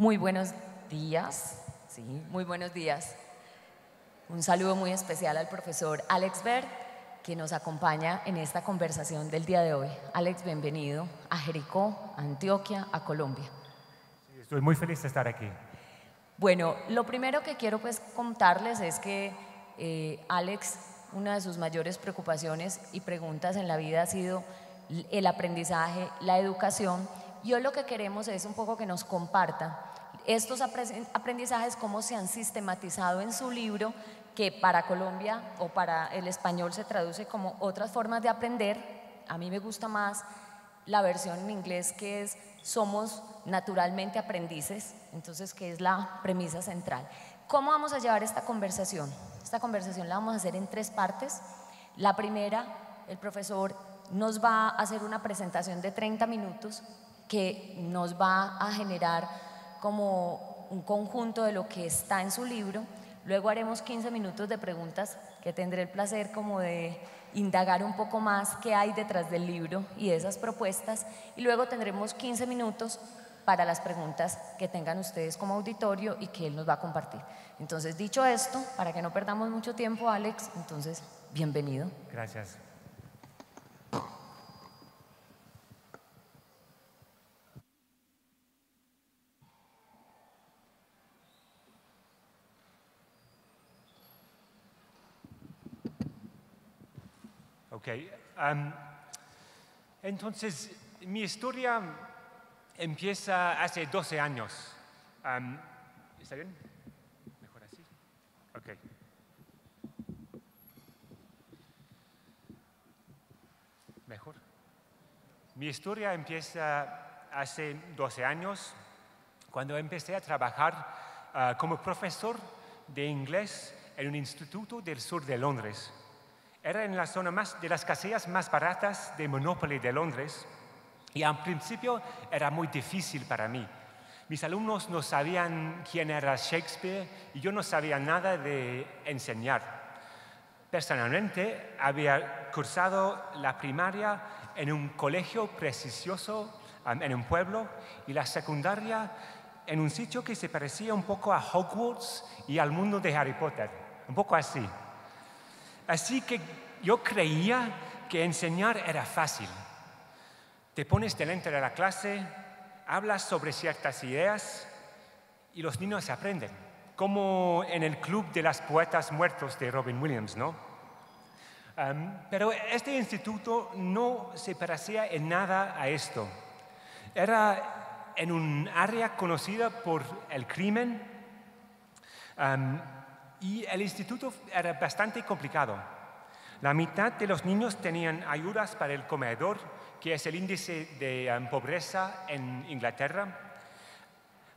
Muy buenos días, sí, muy buenos días. Un saludo muy especial al profesor Alex Bert, que nos acompaña en esta conversación del día de hoy. Alex, bienvenido a Jericó, a Antioquia, a Colombia. Sí, estoy muy feliz de estar aquí. Bueno, lo primero que quiero contarles es que Alex, una de sus mayores preocupaciones y preguntas en la vida ha sido el aprendizaje, la educación. Y hoy lo que queremos es un poco que nos comparta estos aprendizajes, cómo se han sistematizado en su libro, que para Colombia o para el español se traduce como otras formas de aprender. A mí me gusta más la versión en inglés, que es somos naturalmente aprendices, entonces que es la premisa central. ¿Cómo vamos a llevar esta conversación? Esta conversación la vamos a hacer en 3 partes. La primera, el profesor nos va a hacer una presentación de 30 minutos que nos va a generar como un conjunto de lo que está en su libro. Luego haremos 15 minutos de preguntas que tendré el placer como de indagar un poco más qué hay detrás del libro y de esas propuestas, y luego tendremos 15 minutos para las preguntas que tengan ustedes como auditorio y que él nos va a compartir. Entonces, dicho esto, para que no perdamos mucho tiempo, Alex, entonces, bienvenido. Gracias. Ok, entonces mi historia empieza hace 12 años. ¿Está bien? ¿Mejor así? Ok. ¿Mejor? Mi historia empieza hace 12 años, cuando empecé a trabajar como profesor de inglés en un instituto del sur de Londres. Era en la zona de las casillas más baratas de Monopoly de Londres, y al principio era muy difícil para mí. Mis alumnos no sabían quién era Shakespeare y yo no sabía nada de enseñar. Personalmente había cursado la primaria en un colegio prestigioso en un pueblo, y la secundaria en un sitio que se parecía un poco a Hogwarts y al mundo de Harry Potter, un poco así. Así que yo creía que enseñar era fácil. Te pones delante de la clase, hablas sobre ciertas ideas y los niños aprenden, como en el Club de las Poetas Muertos de Robin Williams, ¿no? Pero este instituto no se parecía en nada a esto. Era en un área conocida por el crimen, y el instituto era bastante complicado. La mitad de los niños tenían ayudas para el comedor, que es el índice de pobreza en Inglaterra.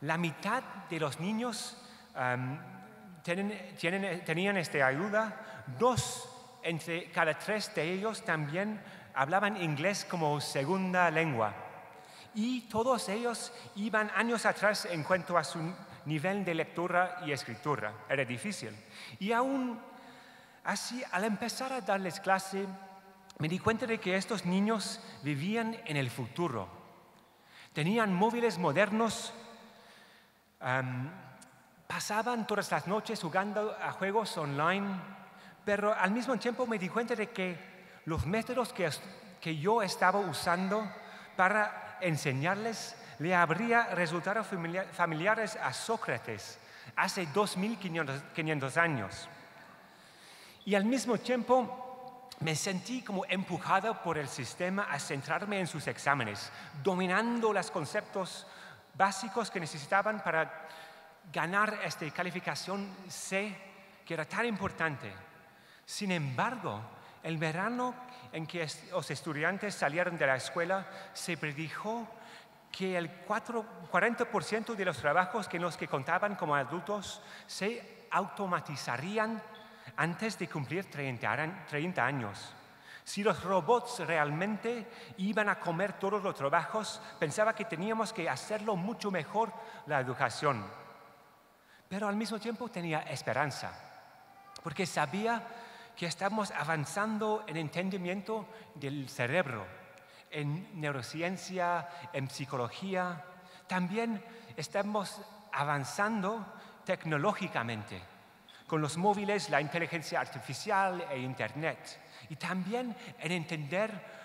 La mitad de los niños tenían esta ayuda. 2 entre cada 3 de ellos también hablaban inglés como segunda lengua. Y todos ellos iban años atrás en cuanto a su nivel de lectura y escritura. Era difícil. Y aún así, al empezar a darles clase, me di cuenta de que estos niños vivían en el futuro. Tenían móviles modernos, pasaban todas las noches jugando a juegos online, pero al mismo tiempo me di cuenta de que los métodos que yo estaba usando para enseñarles le habría resultado familiares a Sócrates hace 2500 años. Y al mismo tiempo me sentí como empujado por el sistema a centrarme en sus exámenes, dominando los conceptos básicos que necesitaban para ganar esta calificación C, que era tan importante. Sin embargo, el verano en que los estudiantes salieron de la escuela, se predijo que el 40% de los trabajos en los que contaban como adultos se automatizarían antes de cumplir 30 años. Si los robots realmente iban a comer todos los trabajos, pensaba que teníamos que hacerlo mucho mejor la educación. Pero al mismo tiempo tenía esperanza, porque sabía que estamos avanzando en entendimiento del cerebro, en neurociencia, en psicología. también estamos avanzando tecnológicamente con los móviles, la inteligencia artificial e Internet. Y también en entender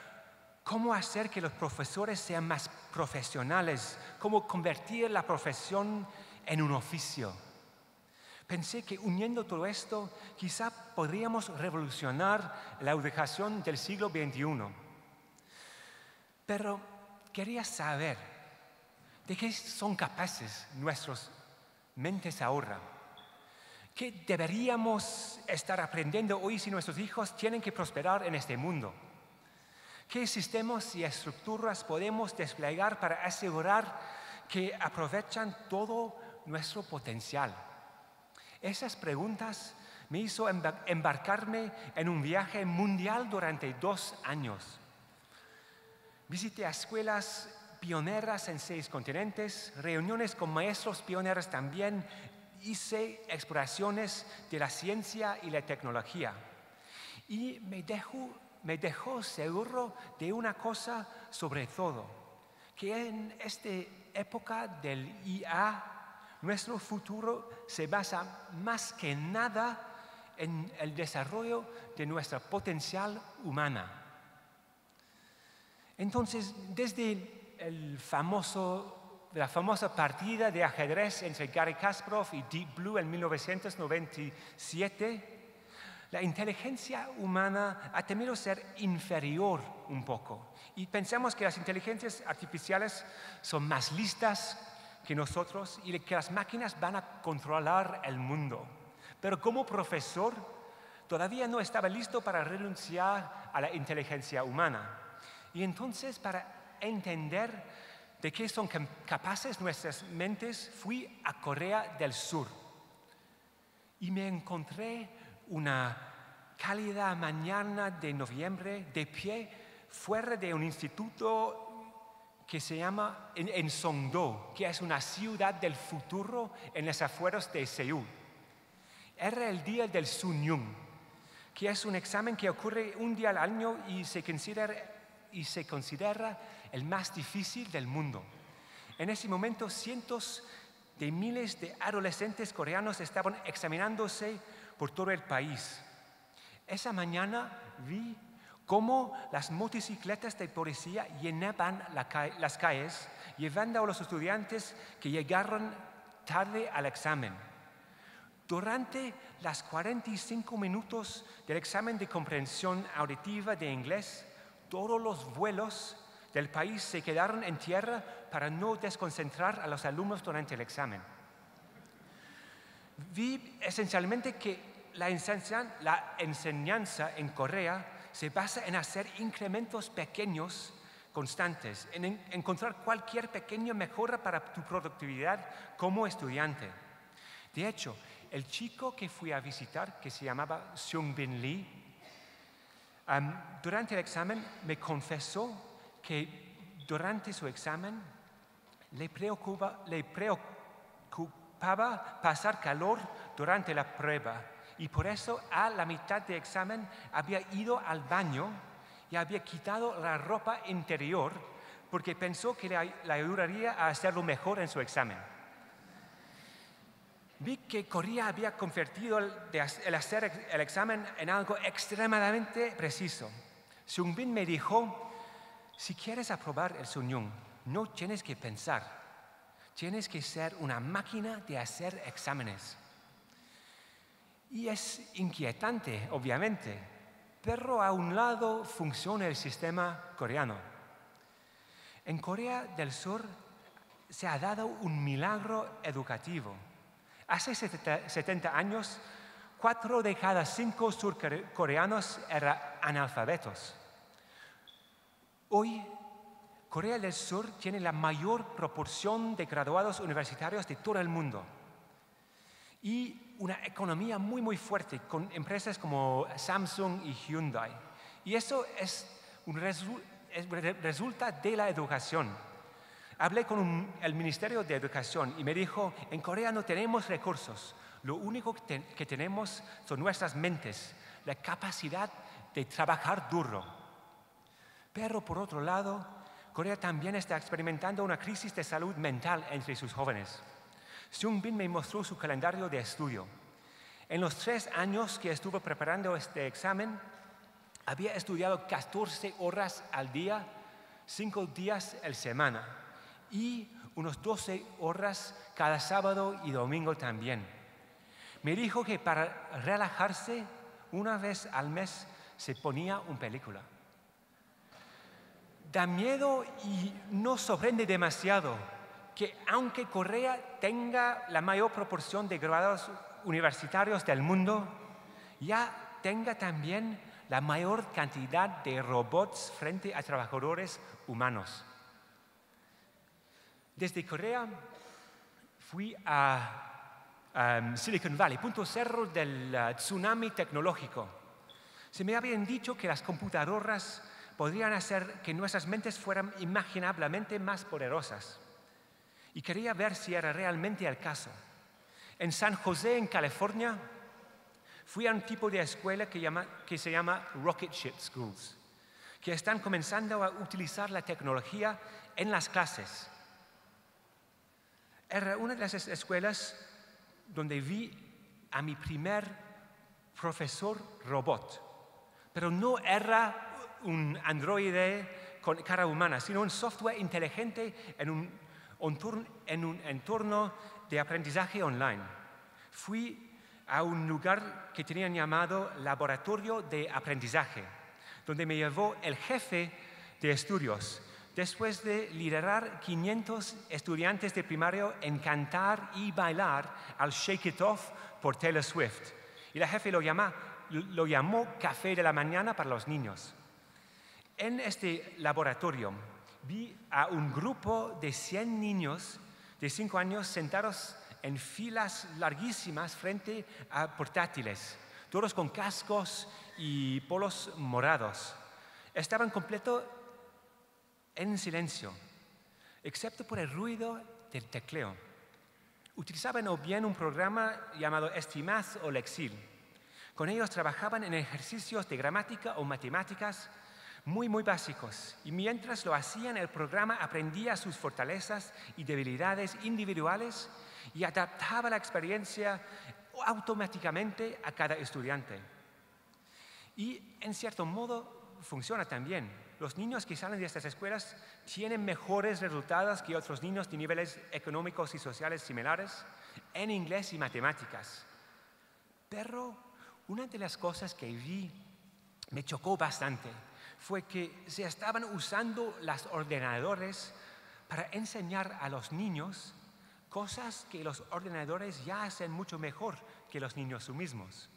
cómo hacer que los profesores sean más profesionales, cómo convertir la profesión en un oficio. Pensé que uniendo todo esto, quizá podríamos revolucionar la educación del siglo XXI. Pero quería saber de qué son capaces nuestras mentes ahora. ¿Qué deberíamos estar aprendiendo hoy si nuestros hijos tienen que prosperar en este mundo? ¿Qué sistemas y estructuras podemos desplegar para asegurar que aprovechan todo nuestro potencial? Esas preguntas me hizo embarcarme en un viaje mundial durante 2 años. Visité escuelas pioneras en 6 continentes, reuniones con maestros pioneros también, hice exploraciones de la ciencia y la tecnología. Y me dejó seguro de una cosa sobre todo, que en esta época del IA, nuestro futuro se basa más que nada en el desarrollo de nuestra potencial humana. Entonces, desde la famosa partida de ajedrez entre Garry Kasparov y Deep Blue en 1997, la inteligencia humana ha temido ser inferior un poco. Y pensamos que las inteligencias artificiales son más listas que nosotros y que las máquinas van a controlar el mundo. Pero como profesor, todavía no estaba listo para renunciar a la inteligencia humana. Y entonces, para entender de qué son capaces nuestras mentes, fui a Corea del Sur. Y me encontré una cálida mañana de noviembre de pie fuera de un instituto que se llama en Songdo, que es una ciudad del futuro en las afueras de Seúl. Era el día del Sunyung, que es un examen que ocurre un día al año y se considera el más difícil del mundo. En ese momento, cientos de miles de adolescentes coreanos estaban examinándose por todo el país. Esa mañana vi cómo las motocicletas de policía llenaban las calles, llevando a los estudiantes que llegaron tarde al examen. Durante los 45 minutos del examen de comprensión auditiva de inglés, todos los vuelos del país se quedaron en tierra para no desconcentrar a los alumnos durante el examen. Vi esencialmente que la enseñanza en Corea se basa en hacer incrementos pequeños, constantes, en encontrar cualquier pequeña mejora para tu productividad como estudiante. De hecho, el chico que fui a visitar, que se llamaba Seung-bin Lee, durante el examen me confesó que durante su examen le preocupaba pasar calor durante la prueba y por eso a la mitad del examen había ido al baño y había quitado la ropa interior porque pensó que le ayudaría a hacerlo mejor en su examen. Vi que Corea había convertido el hacer el examen en algo extremadamente preciso. Seung-bin me dijo, si quieres aprobar el Sunyung, no tienes que pensar, tienes que ser una máquina de hacer exámenes. Y es inquietante, obviamente, pero a un lado funciona el sistema coreano. En Corea del Sur se ha dado un milagro educativo. Hace 70 años, 4 de cada 5 surcoreanos eran analfabetos. Hoy, Corea del Sur tiene la mayor proporción de graduados universitarios de todo el mundo y una economía muy, muy fuerte con empresas como Samsung y Hyundai. Y eso resulta de la educación. Hablé con el Ministerio de Educación y me dijo, en Corea no tenemos recursos, lo único que tenemos son nuestras mentes, la capacidad de trabajar duro. Pero por otro lado, Corea también está experimentando una crisis de salud mental entre sus jóvenes. Seung-bin me mostró su calendario de estudio. En los 3 años que estuvo preparando este examen, había estudiado 14 horas al día, 5 días a la semana, y unos 12 horas cada sábado y domingo también. Me dijo que para relajarse, una vez al mes se ponía una película. Da miedo y no sorprende demasiado que aunque Corea tenga la mayor proporción de graduados universitarios del mundo, ya tenga también la mayor cantidad de robots frente a trabajadores humanos. Desde Corea fui a Silicon Valley, punto cero del tsunami tecnológico. Se me habían dicho que las computadoras podrían hacer que nuestras mentes fueran imaginablemente más poderosas. Y quería ver si era realmente el caso. En San José, en California, fui a un tipo de escuela que se llama Rocket Ship Schools, que están comenzando a utilizar la tecnología en las clases. Era una de las escuelas donde vi a mi primer profesor robot, pero no era un androide con cara humana, sino un software inteligente en un entorno de aprendizaje online. Fui a un lugar que tenían llamado Laboratorio de Aprendizaje, donde me llevó el jefe de estudios, después de liderar 500 estudiantes de primario en cantar y bailar al Shake It Off por Taylor Swift. Y la jefe lo llamó Café de la Mañana para los niños. En este laboratorio vi a un grupo de 100 niños de 5 años sentados en filas larguísimas frente a portátiles, todos con cascos y polos morados. Estaban completos en silencio, excepto por el ruido del tecleo. Utilizaban o bien un programa llamado Estimath o Lexil. Con ellos trabajaban en ejercicios de gramática o matemáticas muy básicos. Y mientras lo hacían, el programa aprendía sus fortalezas y debilidades individuales y adaptaba la experiencia automáticamente a cada estudiante. Y en cierto modo funciona también. Los niños que salen de estas escuelas tienen mejores resultados que otros niños de niveles económicos y sociales similares en inglés y matemáticas. Pero una de las cosas que vi me chocó bastante fue que se estaban usando los ordenadores para enseñar a los niños cosas que los ordenadores ya hacen mucho mejor que los niños mismos.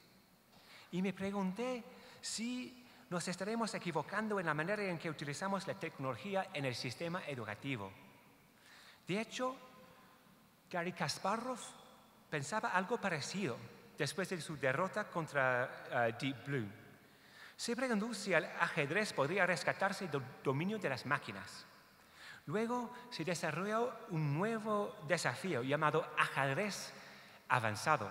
Y me pregunté si nos estaremos equivocando en la manera en que utilizamos la tecnología en el sistema educativo. De hecho, Garry Kasparov pensaba algo parecido después de su derrota contra Deep Blue. Se preguntó si el ajedrez podría rescatarse del dominio de las máquinas. Luego se desarrolló un nuevo desafío llamado ajedrez avanzado.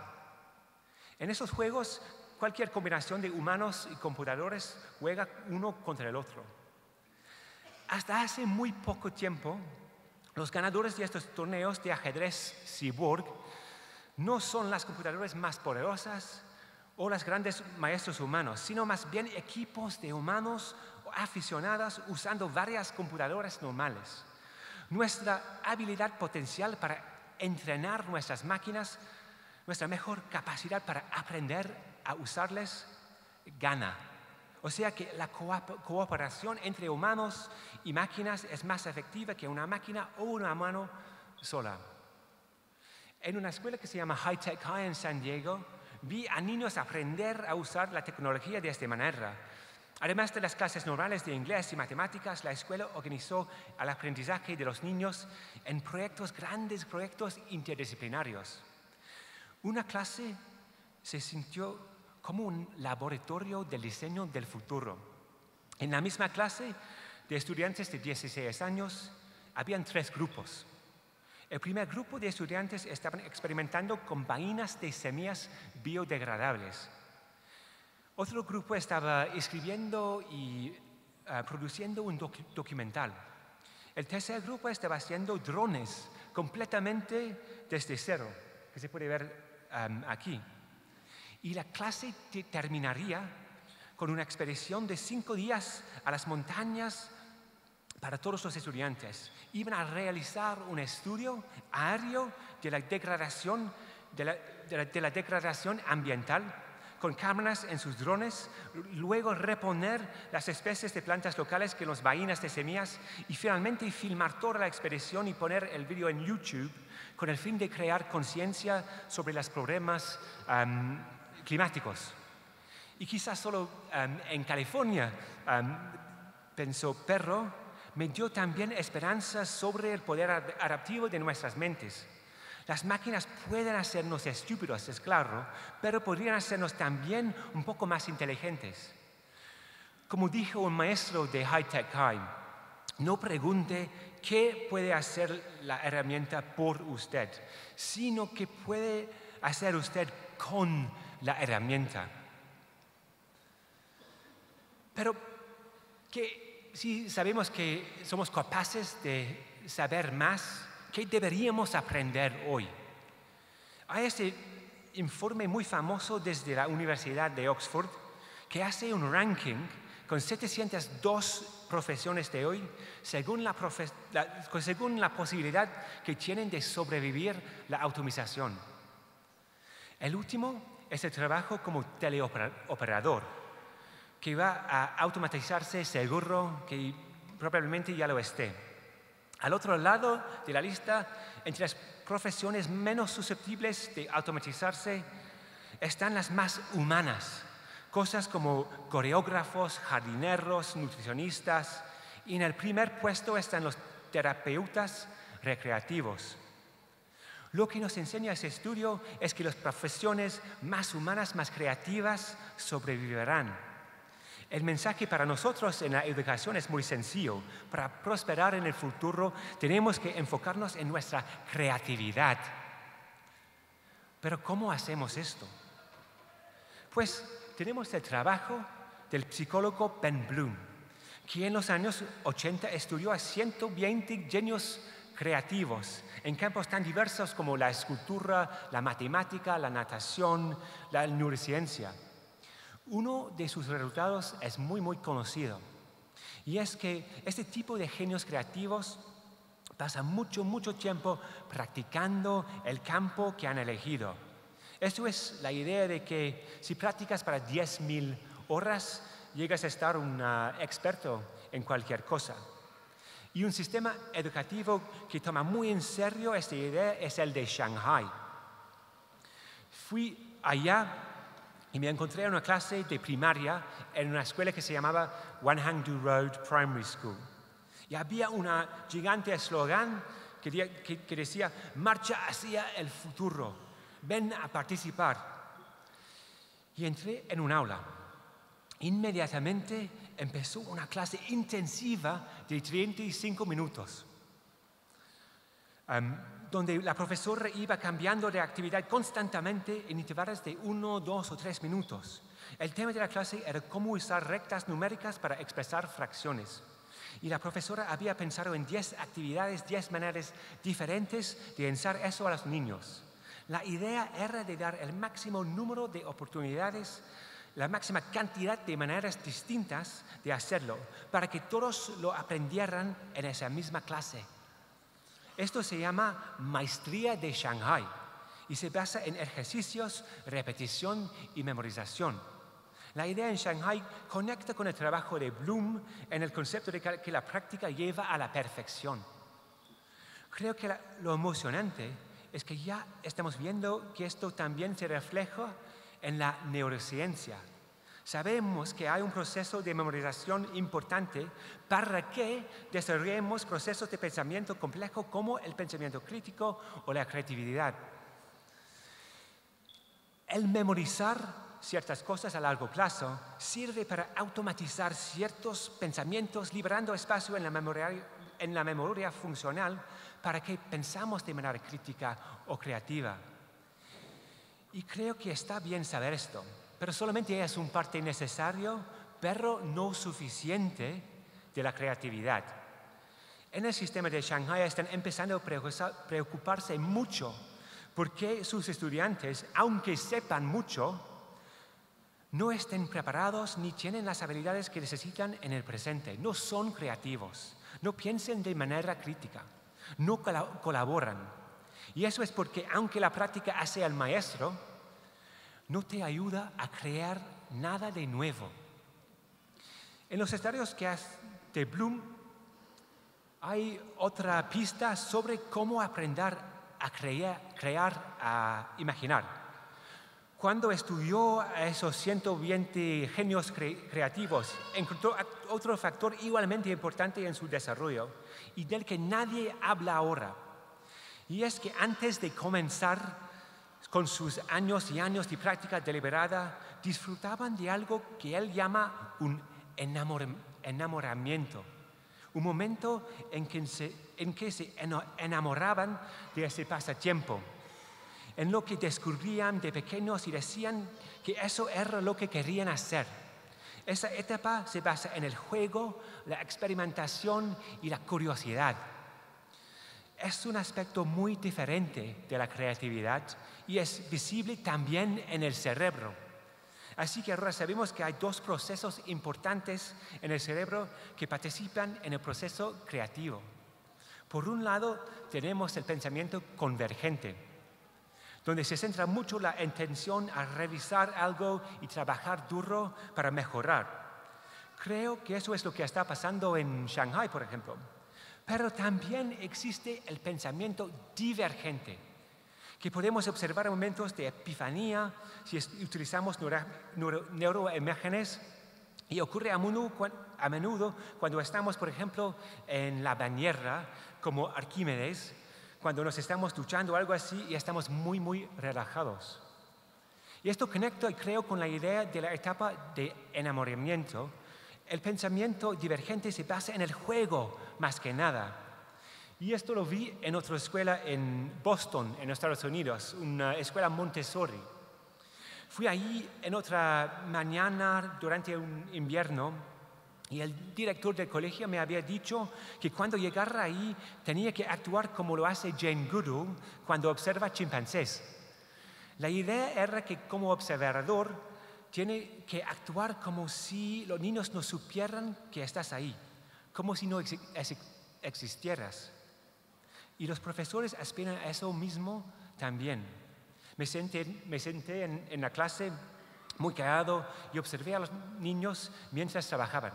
En esos juegos, cualquier combinación de humanos y computadores juega uno contra el otro. Hasta hace muy poco tiempo, los ganadores de estos torneos de ajedrez cyborg no son las computadoras más poderosas o los grandes maestros humanos, sino más bien equipos de humanos o aficionados usando varias computadoras normales. Nuestra habilidad potencial para entrenar nuestras máquinas, nuestra mejor capacidad para aprender a usarles, gana. O sea que la cooperación entre humanos y máquinas es más efectiva que una máquina o una mano sola. En una escuela que se llama High Tech High en San Diego, vi a niños aprender a usar la tecnología de esta manera. Además de las clases normales de inglés y matemáticas, la escuela organizó el aprendizaje de los niños en grandes proyectos interdisciplinarios. Una clase se sintió como un laboratorio del diseño del futuro. En la misma clase de estudiantes de 16 años, habían 3 grupos. El primer grupo de estudiantes estaban experimentando con vainas de semillas biodegradables. Otro grupo estaba escribiendo y produciendo un documental. El tercer grupo estaba haciendo drones completamente desde cero, que se puede ver aquí. Y la clase terminaría con una expedición de 5 días a las montañas para todos los estudiantes. Iban a realizar un estudio aéreo de la degradación, de la degradación ambiental con cámaras en sus drones, luego reponer las especies de plantas locales con las vainas de semillas y finalmente filmar toda la expedición y poner el vídeo en YouTube con el fin de crear conciencia sobre los problemas climáticos. Y quizás solo en California, pensó Perro, me dio también esperanzas sobre el poder adaptivo de nuestras mentes. Las máquinas pueden hacernos estúpidos, es claro, pero podrían hacernos también un poco más inteligentes. Como dijo un maestro de High Tech High, no pregunte qué puede hacer la herramienta por usted, sino qué puede hacer usted con la herramienta. Pero si sabemos que somos capaces de saber más, ¿qué deberíamos aprender hoy? Hay este informe muy famoso desde la Universidad de Oxford que hace un ranking con 702 profesiones de hoy según la posibilidad que tienen de sobrevivir la automatización. El último es el trabajo como teleoperador, que va a automatizarse seguro, que probablemente ya lo esté. Al otro lado de la lista, entre las profesiones menos susceptibles de automatizarse, están las más humanas, cosas como coreógrafos, jardineros, nutricionistas, y en el primer puesto están los terapeutas recreativos. Lo que nos enseña ese estudio es que las profesiones más humanas, más creativas, sobrevivirán. El mensaje para nosotros en la educación es muy sencillo. Para prosperar en el futuro tenemos que enfocarnos en nuestra creatividad. Pero ¿cómo hacemos esto? Pues tenemos el trabajo del psicólogo Ben Bloom, que en los años 80 estudió a 120 genios creativos en campos tan diversos como la escultura, la matemática, la natación, la neurociencia. Uno de sus resultados es muy conocido, y es que este tipo de genios creativos pasa mucho tiempo practicando el campo que han elegido. Esto es la idea de que si practicas para 10.000 horas, llegas a estar un experto en cualquier cosa. Y un sistema educativo que toma muy en serio esta idea es el de Shanghai. Fui allá y me encontré en una clase de primaria en una escuela que se llamaba Wanhangdu Road Primary School. Y había una gigante eslogan que decía, marcha hacia el futuro, ven a participar. Y entré en un aula. Inmediatamente empezó una clase intensiva de 35 minutos. Donde la profesora iba cambiando de actividad constantemente en intervalos de 1, 2 o 3 minutos. El tema de la clase era cómo usar rectas numéricas para expresar fracciones. Y la profesora había pensado en 10 actividades, 10 maneras diferentes de enseñar eso a los niños. La idea era de dar el máximo número de oportunidades, la máxima cantidad de maneras distintas de hacerlo, para que todos lo aprendieran en esa misma clase. Esto se llama maestría de Shanghai y se basa en ejercicios, repetición y memorización. La idea en Shanghai conecta con el trabajo de Bloom en el concepto de que la práctica lleva a la perfección. Creo que lo emocionante es que ya estamos viendo que esto también se refleja en la neurociencia. Sabemos que hay un proceso de memorización importante para que desarrollemos procesos de pensamiento complejo como el pensamiento crítico o la creatividad. El memorizar ciertas cosas a largo plazo sirve para automatizar ciertos pensamientos, liberando espacio en la memoria funcional para que pensamos de manera crítica o creativa. Y creo que está bien saber esto, pero solamente es un parte necesario, pero no suficiente de la creatividad. En el sistema de Shanghai están empezando a preocuparse mucho porque sus estudiantes, aunque sepan mucho, no estén preparados ni tienen las habilidades que necesitan en el presente. No son creativos, no piensen de manera crítica, no colaboran. Y eso es porque aunque la práctica hace al maestro, no te ayuda a crear nada de nuevo. En los estudios que hace de Bloom hay otra pista sobre cómo aprender a crear, a imaginar. Cuando estudió a esos 120 genios creativos, encontró otro factor igualmente importante en su desarrollo y del que nadie habla ahora. Y es que antes de comenzar con sus años y años de práctica deliberada, disfrutaban de algo que él llama un enamoramiento. Un momento en que se enamoraban de ese pasatiempo, en lo que descubrían de pequeños y decían que eso era lo que querían hacer. Esa etapa se basa en el juego, la experimentación y la curiosidad. Es un aspecto muy diferente de la creatividad y es visible también en el cerebro. Así que ahora sabemos que hay dos procesos importantes en el cerebro que participan en el proceso creativo. Por un lado, tenemos el pensamiento convergente, donde se centra mucho la intención a revisar algo y trabajar duro para mejorar. Creo que eso es lo que está pasando en Shanghai, por ejemplo. Pero también existe el pensamiento divergente, que podemos observar en momentos de epifanía si utilizamos neuroimágenes, y ocurre a menudo cuando estamos, por ejemplo, en la bañera, como Arquímedes, cuando nos estamos duchando o algo así y estamos muy relajados. Y esto conecta, creo, con la idea de la etapa de enamoramiento. El pensamiento divergente se basa en el juego más que nada. Y esto lo vi en otra escuela en Boston, en Estados Unidos, una escuela Montessori. Fui ahí en otra mañana durante un invierno y el director del colegio me había dicho que cuando llegara ahí tenía que actuar como lo hace Jane Goodall cuando observa chimpancés. La idea era que como observador tiene que actuar como si los niños no supieran que estás ahí, como si no existieras. Y los profesores aspiran a eso mismo también. Me senté en la clase muy callado y observé a los niños mientras trabajaban.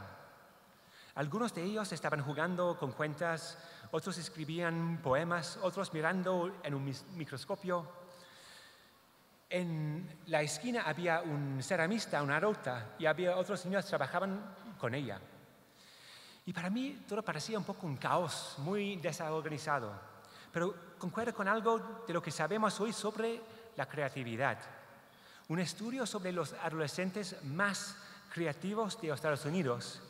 Algunos de ellos estaban jugando con cuentas, otros escribían poemas, otros mirando en un microscopio. En la esquina había un ceramista, una rota, y había otros niños que trabajaban con ella. Y para mí todo parecía un poco un caos, muy desorganizado. Pero concuerdo con algo de lo que sabemos hoy sobre la creatividad. Un estudio sobre los adolescentes más creativos de Estados Unidos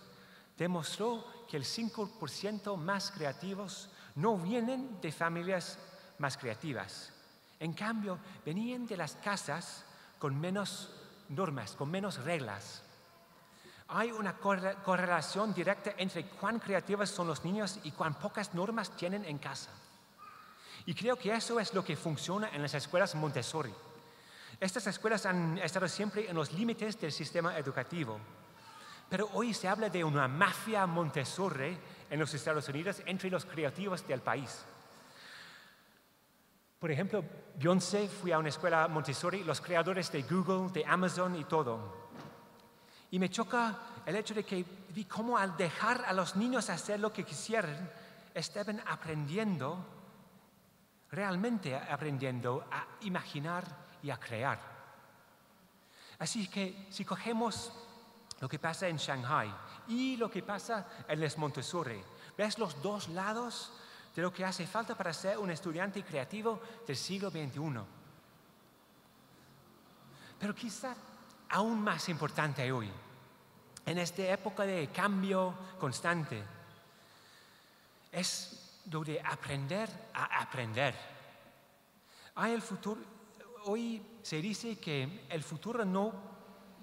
demostró que el 5% más creativos no vienen de familias más creativas. En cambio, venían de las casas con menos normas, con menos reglas. Hay una correlación directa entre cuán creativos son los niños y cuán pocas normas tienen en casa. Y creo que eso es lo que funciona en las escuelas Montessori. Estas escuelas han estado siempre en los límites del sistema educativo. Pero hoy se habla de una mafia Montessori en los Estados Unidos entre los creativos del país. Por ejemplo, Beyoncé fue a una escuela Montessori, los creadores de Google, de Amazon y todo. Y me choca el hecho de que vi cómo al dejar a los niños hacer lo que quisieran, estaban realmente aprendiendo a imaginar y a crear. Así que si cogemos lo que pasa en Shanghai y lo que pasa en les Montessori, ves los dos lados de lo que hace falta para ser un estudiante creativo del siglo XXI. Pero quizá aún más importante hoy, en esta época de cambio constante, es lo de aprender a aprender. Hoy se dice que el futuro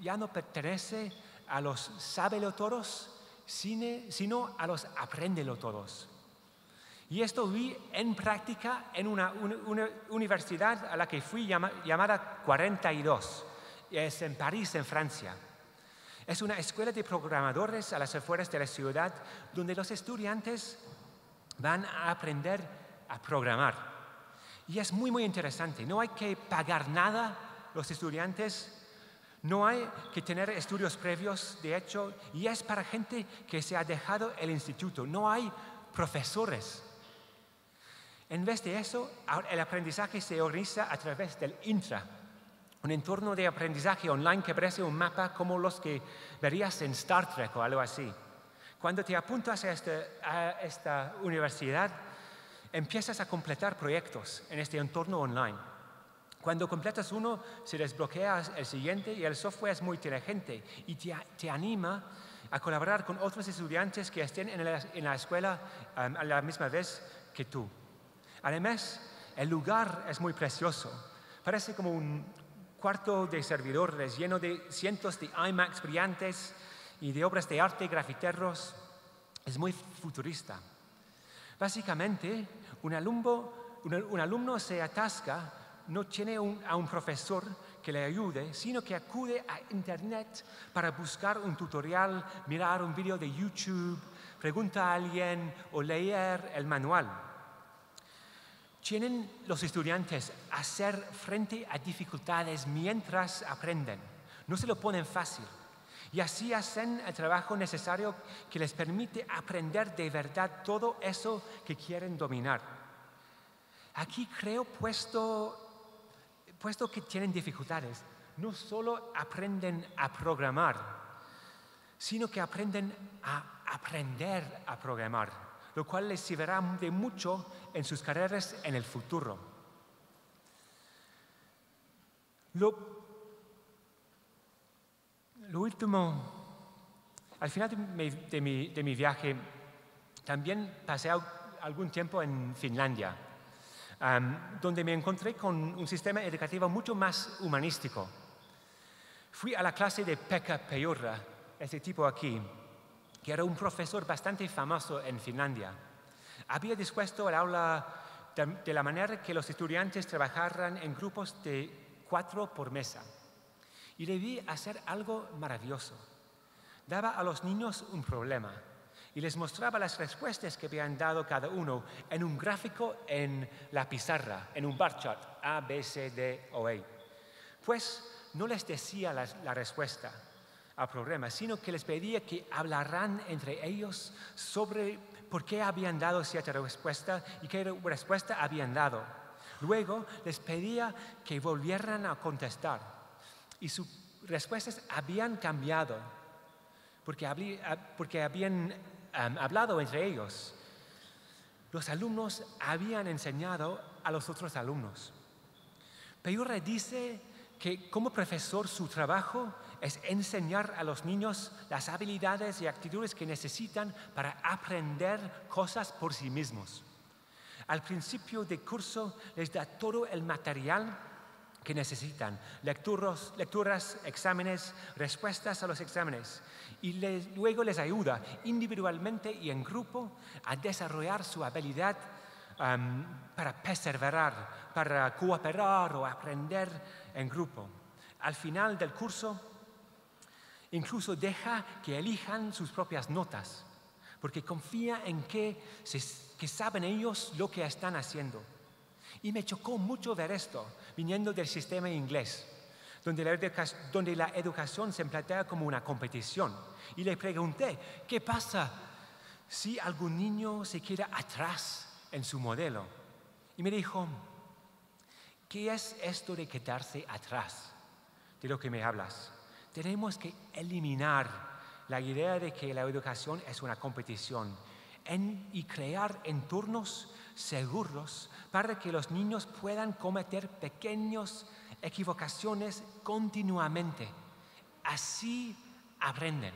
ya no pertenece a los sábelo todos, sino a los apréndelo todos. Y esto vi en práctica en una universidad a la que fui llamada 42. Es en París, en Francia. Es una escuela de programadores a las afueras de la ciudad donde los estudiantes van a aprender a programar. Y es muy, muy interesante. No hay que pagar nada los estudiantes. No hay que tener estudios previos, de hecho, y es para gente que se ha dejado el instituto. No hay profesores. En vez de eso, el aprendizaje se organiza a través del Intra, un entorno de aprendizaje online que parece un mapa como los que verías en Star Trek o algo así. Cuando te apuntas a esta universidad, empiezas a completar proyectos en este entorno online. Cuando completas uno, se desbloquea el siguiente y el software es muy inteligente y te anima a colaborar con otros estudiantes que estén en la escuela a la misma vez que tú. Además, el lugar es muy precioso. Parece como un cuarto de servidores lleno de cientos de iMacs brillantes y de obras de arte, grafiteros. Es muy futurista. Básicamente, un alumno se atasca, no tiene a un profesor que le ayude, sino que acude a Internet para buscar un tutorial, mirar un video de YouTube, pregunta a alguien o leer el manual. Tienen los estudiantes a hacer frente a dificultades mientras aprenden. No se lo ponen fácil. Y así hacen el trabajo necesario que les permite aprender de verdad todo eso que quieren dominar. Aquí creo, puesto que tienen dificultades, no solo aprenden a programar, sino que aprenden a aprender a programar, lo cual les servirá de mucho en sus carreras en el futuro. Lo último, al final de mi viaje, también pasé algún tiempo en Finlandia, donde me encontré con un sistema educativo mucho más humanístico. Fui a la clase de Pekka Pejurra, ese tipo aquí, que era un profesor bastante famoso en Finlandia. Había dispuesto el aula de la manera que los estudiantes trabajaran en grupos de 4 por mesa. Y le vi hacer algo maravilloso. Daba a los niños un problema y les mostraba las respuestas que habían dado cada uno en un gráfico en la pizarra, en un bar chart, A, B, C, D o E. Pues no les decía la respuesta al problema, sino que les pedía que hablaran entre ellos sobre por qué habían dado cierta respuesta y qué respuesta habían dado. Luego les pedía que volvieran a contestar y sus respuestas habían cambiado porque habían hablado entre ellos. Los alumnos habían enseñado a los otros alumnos. Pejurra dice que como profesor su trabajo es enseñar a los niños las habilidades y actitudes que necesitan para aprender cosas por sí mismos. Al principio del curso les da todo el material que necesitan, lecturas, exámenes, respuestas a los exámenes, y luego les ayuda individualmente y en grupo a desarrollar su habilidad para perseverar, para cooperar o aprender en grupo. Al final del curso, incluso deja que elijan sus propias notas, porque confía en que saben ellos lo que están haciendo. Y me chocó mucho ver esto, viniendo del sistema inglés, donde la educación se plantea como una competición. Y le pregunté, ¿qué pasa si algún niño se queda atrás en su modelo? Y me dijo, ¿qué es esto de quedarse atrás? De lo que me hablas. Tenemos que eliminar la idea de que la educación es una competición y crear entornos seguros para que los niños puedan cometer pequeñas equivocaciones continuamente. Así aprenden.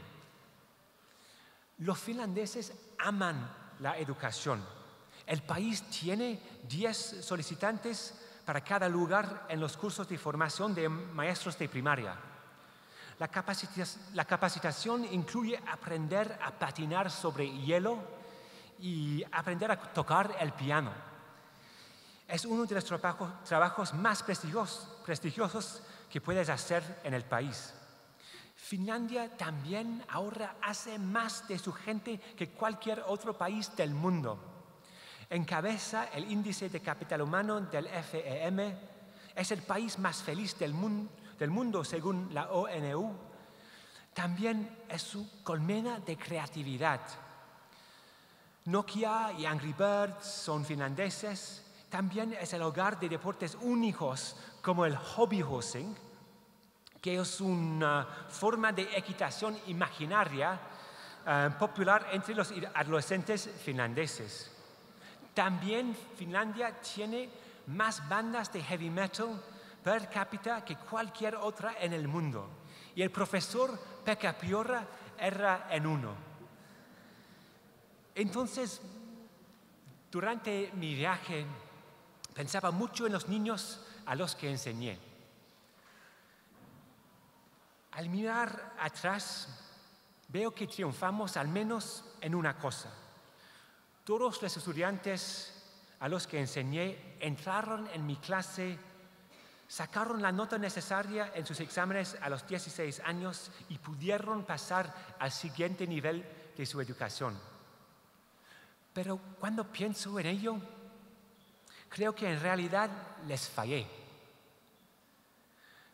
Los finlandeses aman la educación. El país tiene 10 solicitantes para cada lugar en los cursos de formación de maestros de primaria. La capacitación incluye aprender a patinar sobre hielo y aprender a tocar el piano. Es uno de los trabajos más prestigiosos que puedes hacer en el país. Finlandia también ahora hace más de su gente que cualquier otro país del mundo. Encabeza el índice de capital humano del FEM, es el país más feliz del mundo según la ONU. También es su colmena de creatividad. Nokia y Angry Birds son finlandeses. También es el hogar de deportes únicos como el hobbyhorsing, que es una forma de equitación imaginaria popular entre los adolescentes finlandeses. También Finlandia tiene más bandas de heavy metal per cápita que cualquier otra en el mundo. Y el profesor Pekka Piora era en uno. Entonces, durante mi viaje, pensaba mucho en los niños a los que enseñé. Al mirar atrás, veo que triunfamos al menos en una cosa. Todos los estudiantes a los que enseñé entraron en mi clase, sacaron la nota necesaria en sus exámenes a los 16 años y pudieron pasar al siguiente nivel de su educación. Pero cuando pienso en ello, creo que en realidad les fallé.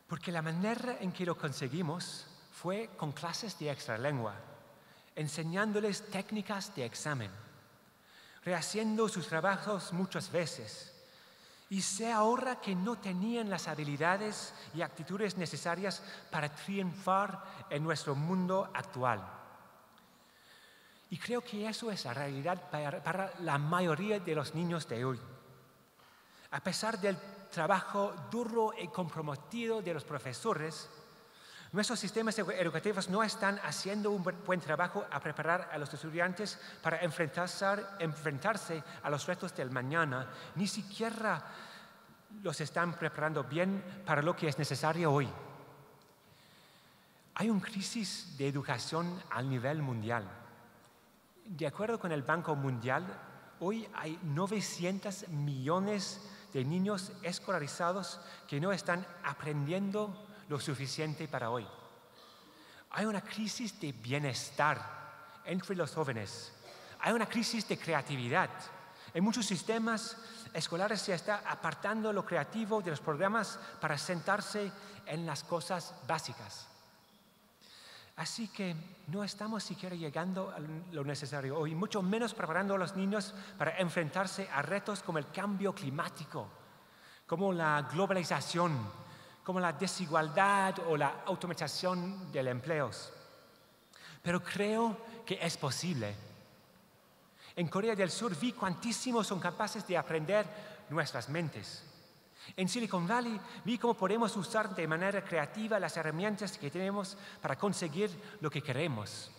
Porque la manera en que lo conseguimos fue con clases de extralengua, enseñándoles técnicas de examen, rehaciendo sus trabajos muchas veces. Y sé ahora que no tenían las habilidades y actitudes necesarias para triunfar en nuestro mundo actual. Y creo que eso es la realidad para la mayoría de los niños de hoy. A pesar del trabajo duro y comprometido de los profesores, nuestros sistemas educativos no están haciendo un buen trabajo a preparar a los estudiantes para enfrentarse a los retos del mañana, ni siquiera los están preparando bien para lo que es necesario hoy. Hay una crisis de educación a nivel mundial. De acuerdo con el Banco Mundial, hoy hay 900 millones de niños escolarizados que no están aprendiendo lo suficiente para hoy. Hay una crisis de bienestar entre los jóvenes. Hay una crisis de creatividad. En muchos sistemas escolares se está apartando lo creativo de los programas para sentarse en las cosas básicas. Así que no estamos siquiera llegando a lo necesario hoy, mucho menos preparando a los niños para enfrentarse a retos como el cambio climático, como la globalización, como la desigualdad o la automatización del empleo. Pero creo que es posible. En Corea del Sur vi cuantísimos son capaces de aprender nuestras mentes. En Silicon Valley vi cómo podemos usar de manera creativa las herramientas que tenemos para conseguir lo que queremos.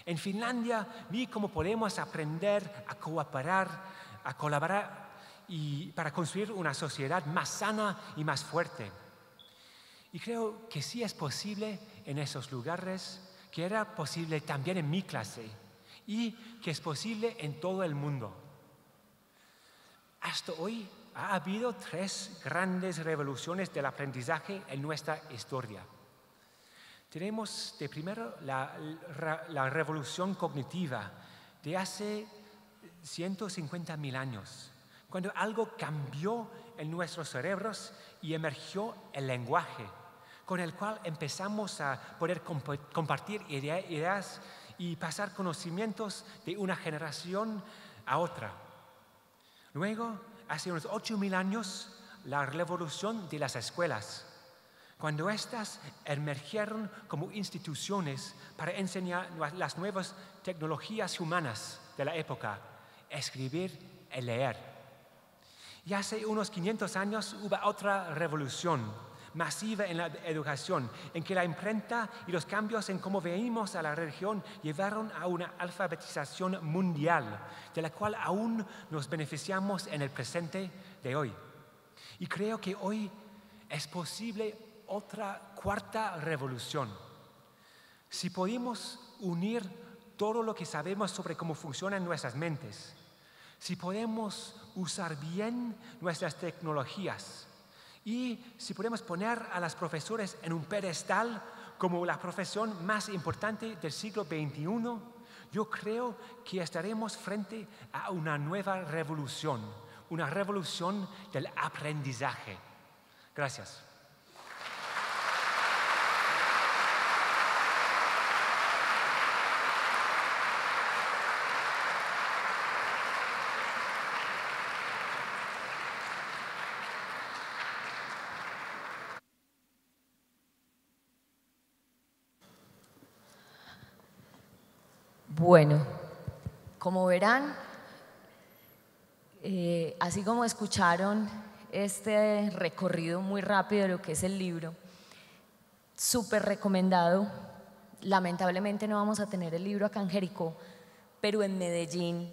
En Finlandia vi cómo podemos aprender a cooperar, a colaborar y para construir una sociedad más sana y más fuerte. Y creo que sí es posible en esos lugares, que era posible también en mi clase y que es posible en todo el mundo. Hasta hoy ha habido 3 grandes revoluciones del aprendizaje en nuestra historia. Tenemos de primero la revolución cognitiva de hace 150.000 años, cuando algo cambió en nuestros cerebros y emergió el lenguaje, con el cual empezamos a poder compartir ideas y pasar conocimientos de una generación a otra. Luego, hace unos 8.000 años, la revolución de las escuelas, cuando éstas emergieron como instituciones para enseñar las nuevas tecnologías humanas de la época, escribir y leer. Y hace unos 500 años hubo otra revolución masiva en la educación, en que la imprenta y los cambios en cómo veíamos a la religión llevaron a una alfabetización mundial, de la cual aún nos beneficiamos en el presente de hoy. Y creo que hoy es posible otra 4ª revolución. Si podemos unir todo lo que sabemos sobre cómo funcionan nuestras mentes, si podemos usar bien nuestras tecnologías y si podemos poner a los profesores en un pedestal como la profesión más importante del siglo XXI, yo creo que estaremos frente a una nueva revolución, una revolución del aprendizaje. Gracias. Bueno, como verán, así como escucharon este recorrido muy rápido de lo que es el libro, súper recomendado. Lamentablemente no vamos a tener el libro acá en Jericó, pero en Medellín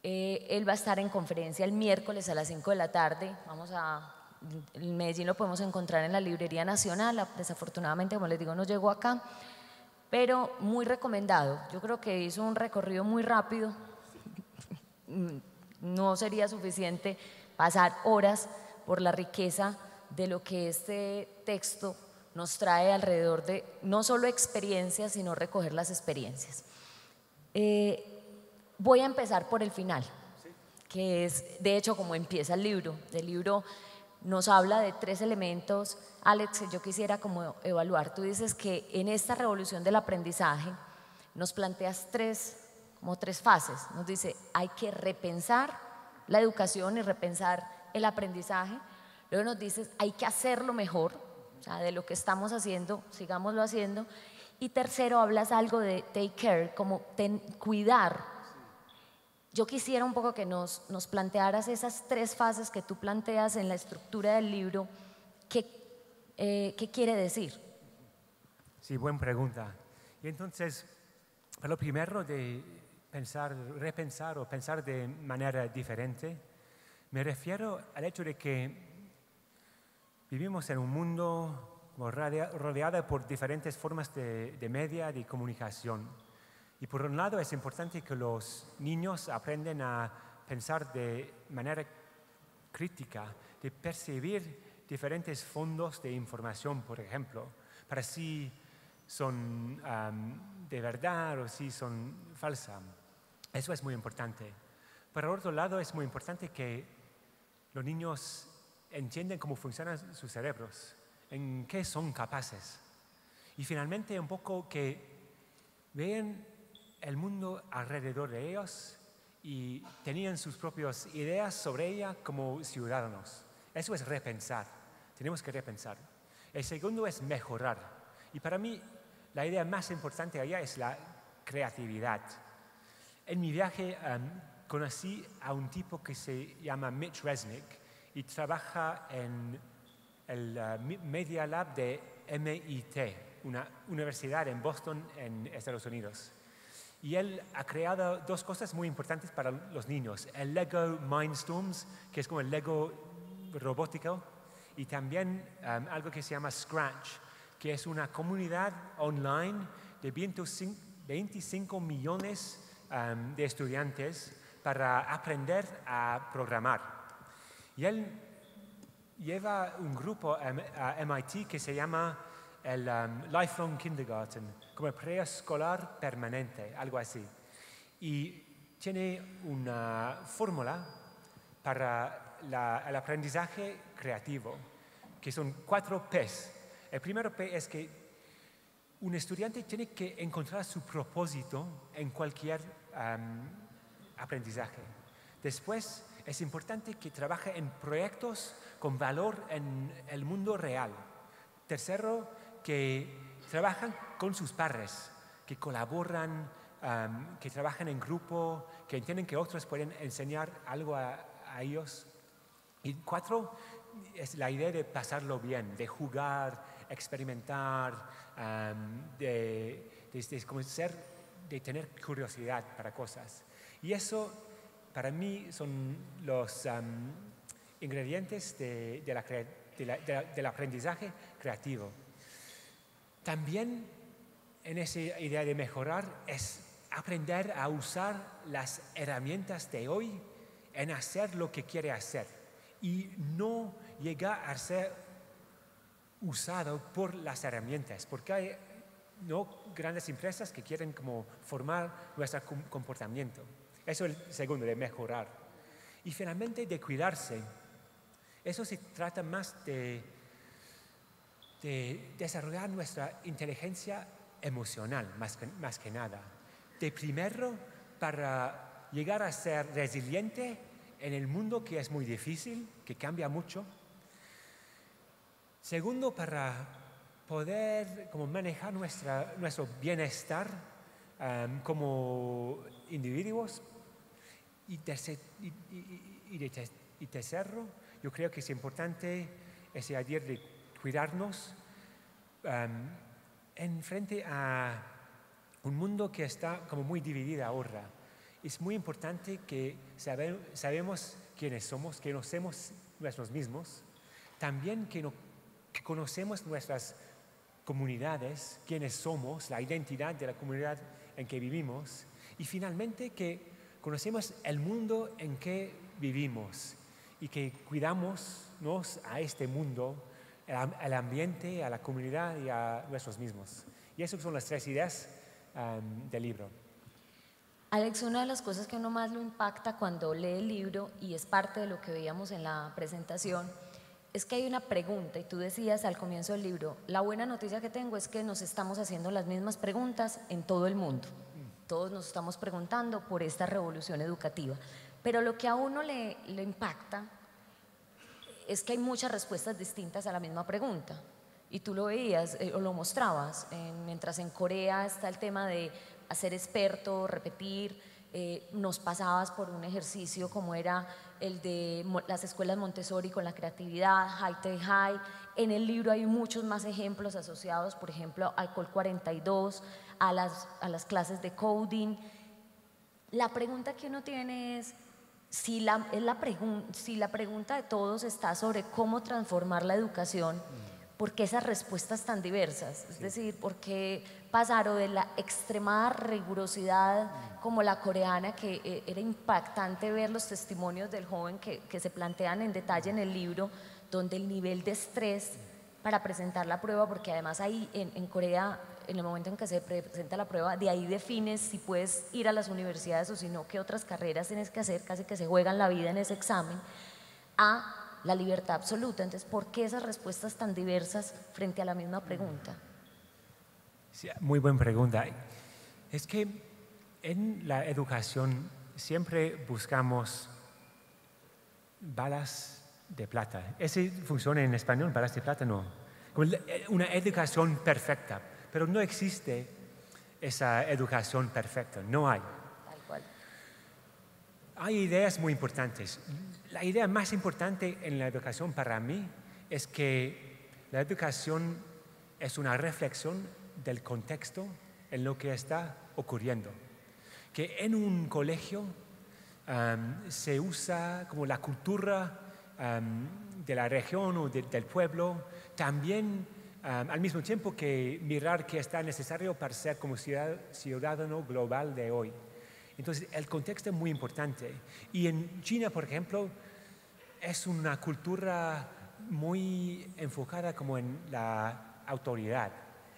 él va a estar en conferencia el miércoles a las 5 de la tarde. En Medellín lo podemos encontrar en la Librería Nacional. Desafortunadamente, como les digo, no llegó acá, pero muy recomendado. Yo creo que hizo un recorrido muy rápido. No sería suficiente pasar horas por la riqueza de lo que este texto nos trae alrededor de no solo experiencias, sino recoger las experiencias. Voy a empezar por el final, que es de hecho como empieza el libro. El libro nos habla de 3 elementos. Alex, yo quisiera como evaluar, tú dices que en esta revolución del aprendizaje nos planteas como tres fases. Nos dice, hay que repensar la educación y repensar el aprendizaje. Luego nos dices, hay que hacerlo mejor, o sea, de lo que estamos haciendo, sigámoslo haciendo. Y tercero, hablas algo de take care, como cuidar. Yo quisiera un poco que nos plantearas esas 3 fases que tú planteas en la estructura del libro. ¿Qué quiere decir? Sí, buena pregunta. Y entonces, lo primero de repensar o pensar de manera diferente, me refiero al hecho de que vivimos en un mundo rodeado por diferentes formas de media, de comunicación. Y por un lado es importante que los niños aprendan a pensar de manera crítica, de percibir diferentes fondos de información, por ejemplo, para si son de verdad o si son falsas. Eso es muy importante. Por otro lado, es muy importante que los niños entiendan cómo funcionan sus cerebros, en qué son capaces. Y finalmente, un poco que vean el mundo alrededor de ellos y tenían sus propias ideas sobre ella como ciudadanos. Eso es repensar. Tenemos que repensar. El segundo es mejorar. Y para mí, la idea más importante allá es la creatividad. En mi viaje conocí a un tipo que se llama Mitch Resnick y trabaja en el Media Lab de MIT, una universidad en Boston, en Estados Unidos. Y él ha creado 2 cosas muy importantes para los niños. El Lego Mindstorms, que es como el Lego robótico, y también algo que se llama Scratch, que es una comunidad online de 25 millones de estudiantes para aprender a programar. Y él lleva un grupo a MIT que se llama el Lifelong Kindergarten, como preescolar permanente, algo así. Y tiene una fórmula para el aprendizaje creativo, que son 4 P's. El primero P es que un estudiante tiene que encontrar su propósito en cualquier aprendizaje. Después, es importante que trabaje en proyectos con valor en el mundo real. Tercero, que trabajan con sus pares, que colaboran, que trabajan en grupo, que entienden que otros pueden enseñar algo a ellos. Y 4, es la idea de pasarlo bien, de jugar, experimentar, de tener curiosidad para cosas. Y eso, para mí, son los ingredientes del aprendizaje creativo. También en esa idea de mejorar es aprender a usar las herramientas de hoy en hacer lo que quiere hacer y no llegar a ser usado por las herramientas, porque hay grandes empresas que quieren como formar nuestro comportamiento. Eso es el segundo, de mejorar. Y finalmente de cuidarse. Eso se trata más de desarrollar nuestra inteligencia emocional, más que nada. De primero, para llegar a ser resiliente en el mundo que es muy difícil, que cambia mucho. Segundo, para poder como manejar nuestro bienestar como individuos. Y tercero, yo creo que es importante esa idea de cuidarnos en frente a un mundo que está como muy dividido ahora. Es muy importante que sabemos quiénes somos, que conocemos nosotros mismos, también que conocemos nuestras comunidades, quiénes somos, la identidad de la comunidad en que vivimos, y finalmente que conocemos el mundo en que vivimos y que cuidamos a este mundo, al ambiente, a la comunidad y a nosotros mismos. Y esas son las tres ideas del libro. Alex, una de las cosas que uno más lo impacta cuando lee el libro, y es parte de lo que veíamos en la presentación, es que hay una pregunta, y tú decías al comienzo del libro, la buena noticia que tengo es que nos estamos haciendo las mismas preguntas en todo el mundo. Todos nos estamos preguntando por esta revolución educativa. Pero lo que a uno le impacta es que hay muchas respuestas distintas a la misma pregunta. Y tú lo veías o lo mostrabas, mientras en Corea está el tema de hacer experto, repetir, nos pasabas por un ejercicio como era el de las escuelas Montessori con la creatividad, High Tech High. En el libro hay muchos más ejemplos asociados, por ejemplo, al Col 42, a las clases de coding. La pregunta que uno tiene es, si la pregunta de todos está sobre cómo transformar la educación, ¿por qué esas respuestas tan diversas? Es decir, ¿por qué pasaron de la extremada rigurosidad como la coreana, que era impactante ver los testimonios del joven que se plantean en detalle en el libro, donde el nivel de estrés para presentar la prueba, porque además ahí en Corea, en el momento en que se presenta la prueba, de ahí defines si puedes ir a las universidades o si no, qué otras carreras tienes que hacer, casi que se juegan la vida en ese examen, a la libertad absoluta. Entonces, ¿por qué esas respuestas tan diversas frente a la misma pregunta? Sí, muy buena pregunta. Es que en la educación siempre buscamos balas de plata. ¿Ese funciona en español? ¿Balas de plata? No. Una educación perfecta, pero no existe esa educación perfecta, no hay. Tal cual. Hay ideas muy importantes. La idea más importante en la educación para mí es que la educación es una reflexión del contexto en lo que está ocurriendo. Que en un colegio se usa como la cultura de la región o del pueblo, también al mismo tiempo que mirar qué está necesario para ser como ciudadano global de hoy. Entonces, el contexto es muy importante. Y en China, por ejemplo, es una cultura muy enfocada como en la autoridad.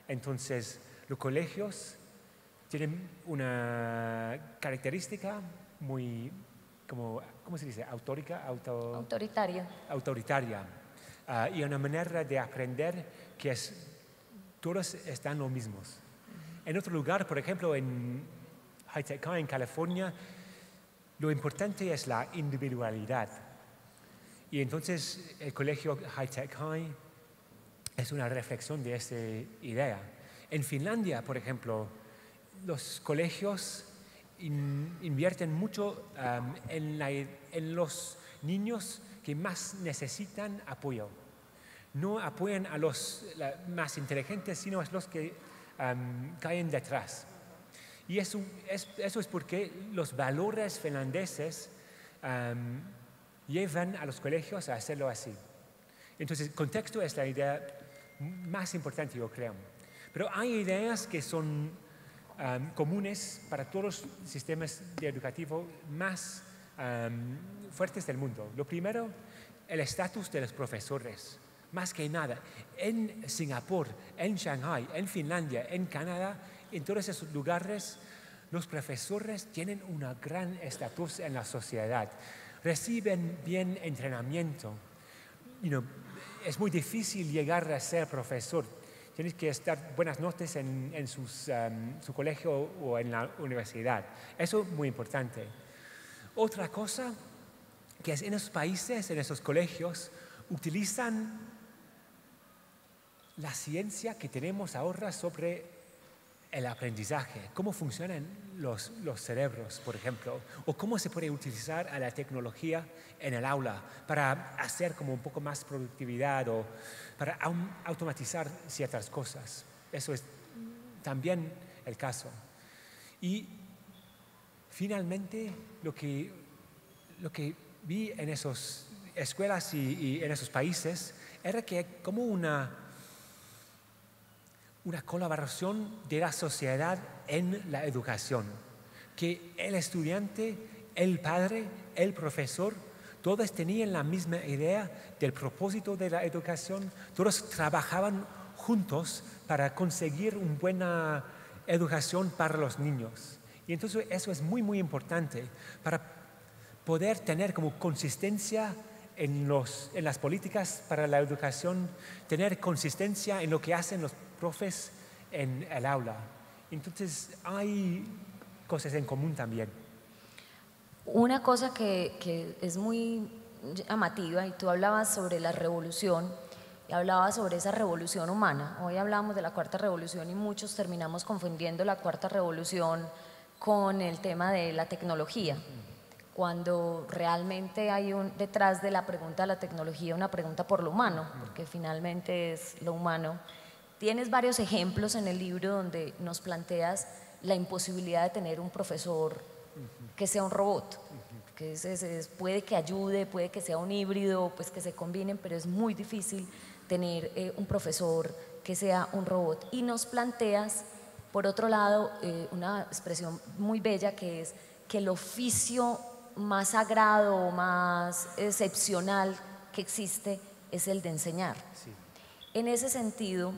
Entonces, los colegios tienen una característica muy, como, ¿cómo se dice? Autoritaria. Autoritaria. Y una manera de aprender que todos están los mismos. En otro lugar, por ejemplo, en High Tech High, en California, lo importante es la individualidad. Y entonces el colegio High Tech High es una reflexión de esa idea. En Finlandia, por ejemplo, los colegios invierten mucho en los niños que más necesitan apoyo. No apoyan a los más inteligentes, sino a los que caen detrás. Y eso es porque los valores finlandeses llevan a los colegios a hacerlo así. Entonces, el contexto es la idea más importante, yo creo. Pero hay ideas que son comunes para todos los sistemas educativos más fuertes del mundo. Lo primero, el estatus de los profesores. Más que nada, en Singapur, en Shanghai, en Finlandia, en Canadá, en todos esos lugares, los profesores tienen un gran estatus en la sociedad. Reciben bien entrenamiento. Es muy difícil llegar a ser profesor. Tienes que estar buenas notas en su colegio o en la universidad. Eso es muy importante. Otra cosa que es en esos países, en esos colegios, utilizan la ciencia que tenemos ahora sobre el aprendizaje, cómo funcionan los cerebros, por ejemplo, o cómo se puede utilizar a la tecnología en el aula para hacer como un poco más productividad o para automatizar ciertas cosas. Eso es también el caso. Y finalmente, lo que vi en esas escuelas y en esos países era que como una colaboración de la sociedad en la educación, que el estudiante, el padre, el profesor, todos tenían la misma idea del propósito de la educación, todos trabajaban juntos para conseguir una buena educación para los niños. Y entonces eso es muy, muy importante para poder tener como consistencia en las políticas para la educación, tener consistencia en lo que hacen los profes en el aula. Entonces hay cosas en común también. Una cosa que es muy llamativa, y tú hablabas sobre la revolución, y hablabas sobre esa revolución humana. Hoy hablamos de la cuarta revolución y muchos terminamos confundiendo la cuarta revolución con el tema de la tecnología, cuando realmente hay detrás de la pregunta de la tecnología una pregunta por lo humano, porque finalmente es lo humano. Tienes varios ejemplos en el libro donde nos planteas la imposibilidad de tener un profesor que sea un robot, que puede que ayude, puede que sea un híbrido, pues que se combinen, pero es muy difícil tener un profesor que sea un robot. Y nos planteas, por otro lado, una expresión muy bella que es que el oficio más sagrado, más excepcional que existe es el de enseñar. Sí. En ese sentido,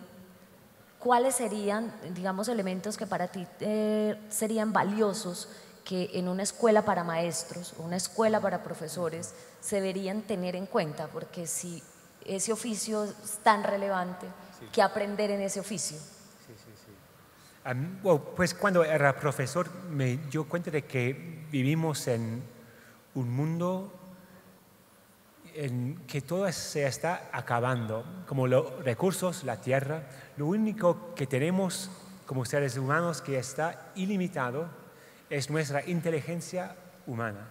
¿cuáles serían, digamos, elementos que para ti serían valiosos que en una escuela para maestros o una escuela para profesores se deberían tener en cuenta? Porque si ese oficio es tan relevante, ¿qué aprender en ese oficio? Pues cuando era profesor me dio cuenta de que vivimos en un mundo en que todo se está acabando, como los recursos, la tierra. Lo único que tenemos como seres humanos que está ilimitado es nuestra inteligencia humana.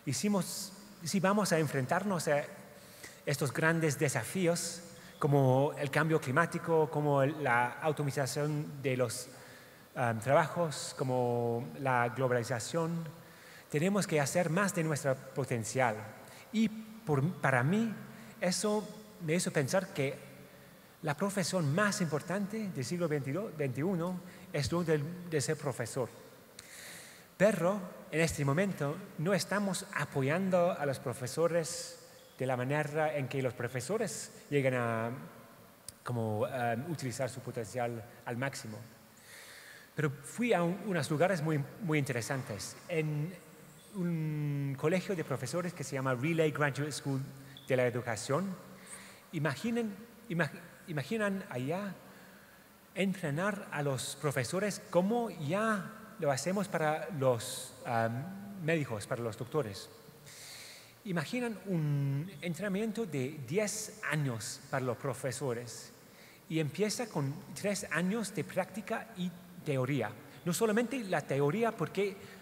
Y si vamos a enfrentarnos a estos grandes desafíos, como el cambio climático, como la automatización de los trabajos, como la globalización, tenemos que hacer más de nuestro potencial. Y para mí, eso me hizo pensar que la profesión más importante del siglo XXI es lo de ser profesor. Pero en este momento no estamos apoyando a los profesores de la manera en que los profesores llegan a utilizar su potencial al máximo. Pero fui a unos lugares muy, muy interesantes. En un colegio de profesores que se llama Relay Graduate School de la Educación. Imaginan allá entrenar a los profesores como ya lo hacemos para los médicos, para los doctores. Imaginan un entrenamiento de 10 años para los profesores y empieza con 3 años de práctica y teoría. No solamente la teoría, porque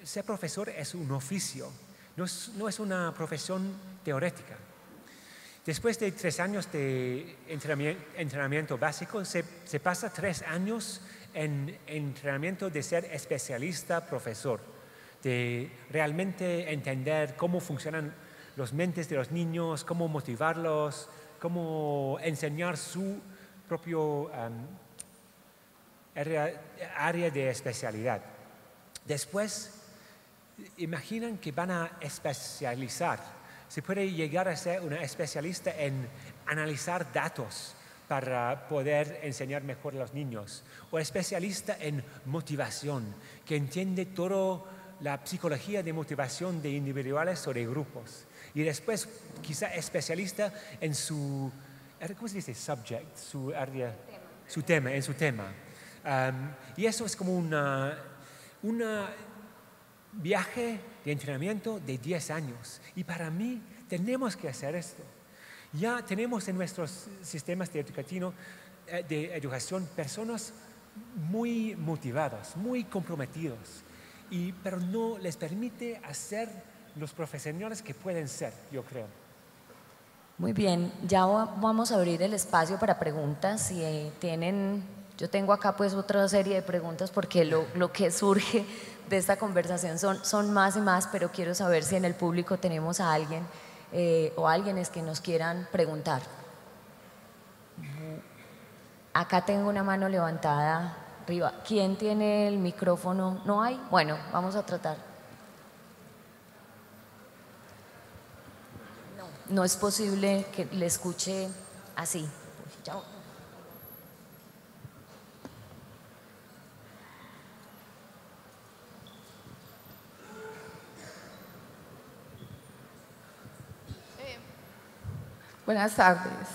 ser profesor es un oficio, no es una profesión teórica. Después de 3 años de entrenamiento básico, se pasa 3 años en entrenamiento de ser especialista profesor, de realmente entender cómo funcionan las mentes de los niños, cómo motivarlos, cómo enseñar su propio área de especialidad. Después imaginan que van a especializar. Se puede llegar a ser una especialista en analizar datos para poder enseñar mejor a los niños, o especialista en motivación, que entiende toda la psicología de motivación de individuales o de grupos. Y después quizá especialista en su, ¿cómo se dice? Subject, su área, su tema. Y eso es como una viaje de entrenamiento de 10 años. Y para mí tenemos que hacer esto. Ya tenemos en nuestros sistemas de educación personas muy motivadas, muy comprometidos, pero no les permite hacer los profesionales que pueden ser, yo creo. Muy bien, ya vamos a abrir el espacio para preguntas. Si tienen, yo tengo acá pues otra serie de preguntas porque lo que surge de esta conversación son más y más, pero quiero saber si en el público tenemos a alguien o alguienes que nos quieran preguntar. Acá tengo una mano levantada arriba. ¿Quién tiene el micrófono? ¿No hay? Bueno, vamos a tratar. No es posible que le escuche así. Chao. Buenas tardes.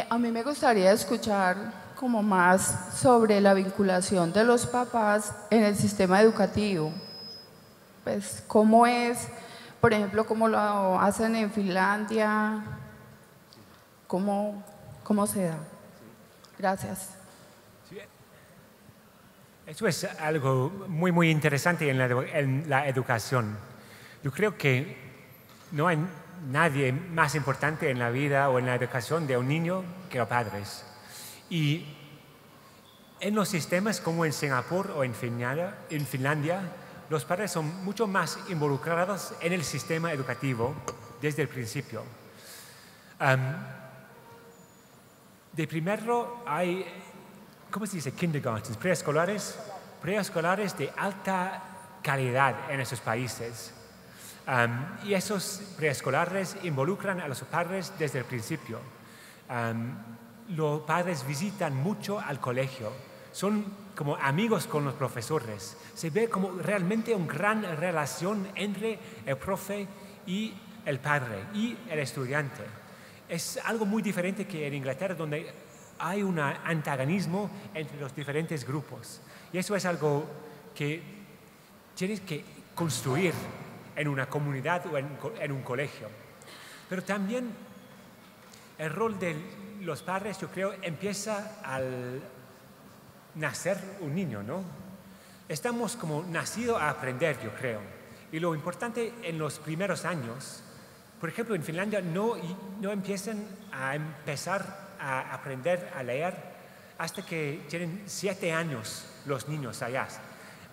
A mí me gustaría escuchar como más sobre la vinculación de los papás en el sistema educativo. Pues, ¿cómo es, por ejemplo, cómo lo hacen en Finlandia? ¿Cómo se da? Gracias. Eso es algo muy, muy interesante en la educación. Yo creo que no hay nadie más importante en la vida o en la educación de un niño que los padres. Y en los sistemas como en Singapur o en Finlandia, los padres son mucho más involucrados en el sistema educativo desde el principio. De primero hay, ¿cómo se dice? Kindergartens, preescolares de alta calidad en esos países. Y esos preescolares involucran a los padres desde el principio. Los padres visitan mucho al colegio, son como amigos con los profesores. Se ve como realmente una gran relación entre el profe y el padre y el estudiante. Es algo muy diferente que en Inglaterra, donde hay un antagonismo entre los diferentes grupos. Y eso es algo que tienes que construir en una comunidad o en un colegio. Pero también el rol de los padres, yo creo, empieza al nacer un niño, ¿no? Estamos como nacidos a aprender, yo creo. Y lo importante en los primeros años, por ejemplo, en Finlandia no empiezan a empezar a aprender a leer hasta que tienen 7 años los niños allá.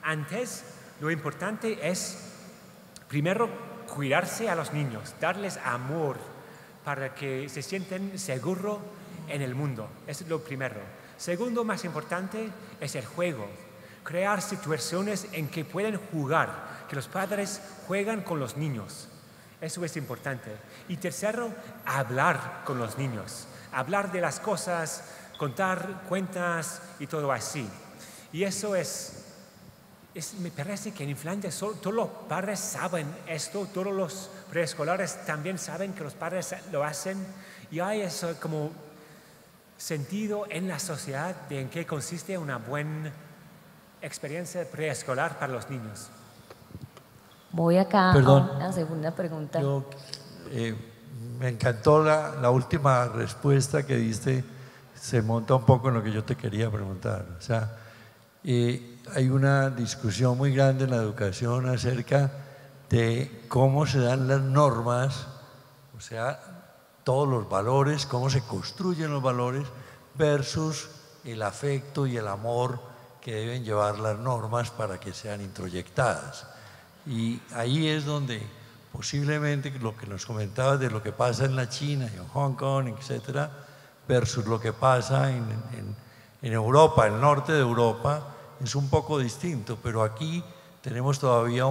Antes, lo importante es primero cuidarse a los niños, darles amor para que se sienten seguros en el mundo. Eso es lo primero. Segundo, más importante, es el juego. Crear situaciones en que pueden jugar, que los padres juegan con los niños. Eso es importante. Y tercero, hablar con los niños. Hablar de las cosas, contar cuentas y todo así. Y eso me parece que en Finlandia todos los padres saben esto, todos los preescolares también saben que los padres lo hacen, y hay eso como sentido en la sociedad de en qué consiste una buena experiencia preescolar para los niños. Voy acá a una segunda pregunta. Me encantó la última respuesta que diste, se monta un poco en lo que yo te quería preguntar. O sea, hay una discusión muy grande en la educación acerca de cómo se dan las normas, o sea, todos los valores, cómo se construyen los valores versus el afecto y el amor que deben llevar las normas para que sean introyectadas. Y ahí es donde posiblemente lo que nos comentabas de lo que pasa en la China, en Hong Kong, etcétera, versus lo que pasa en Europa, el norte de Europa, es un poco distinto, pero aquí tenemos todavía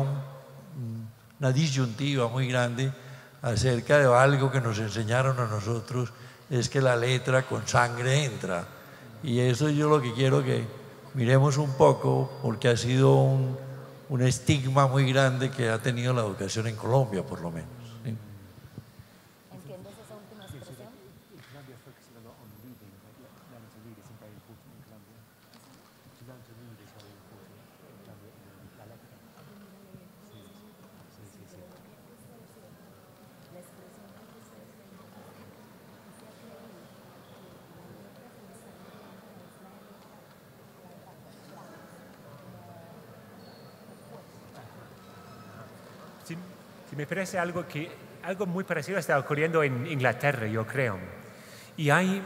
una disyuntiva muy grande acerca de algo que nos enseñaron a nosotros, es que la letra con sangre entra. Y eso yo lo que quiero que miremos un poco, porque ha sido un estigma muy grande que ha tenido la educación en Colombia, por lo menos. ¿Sí? ¿Entiendes esa última expresión? Sí, me parece algo muy parecido está ocurriendo en Inglaterra, yo creo. Y hay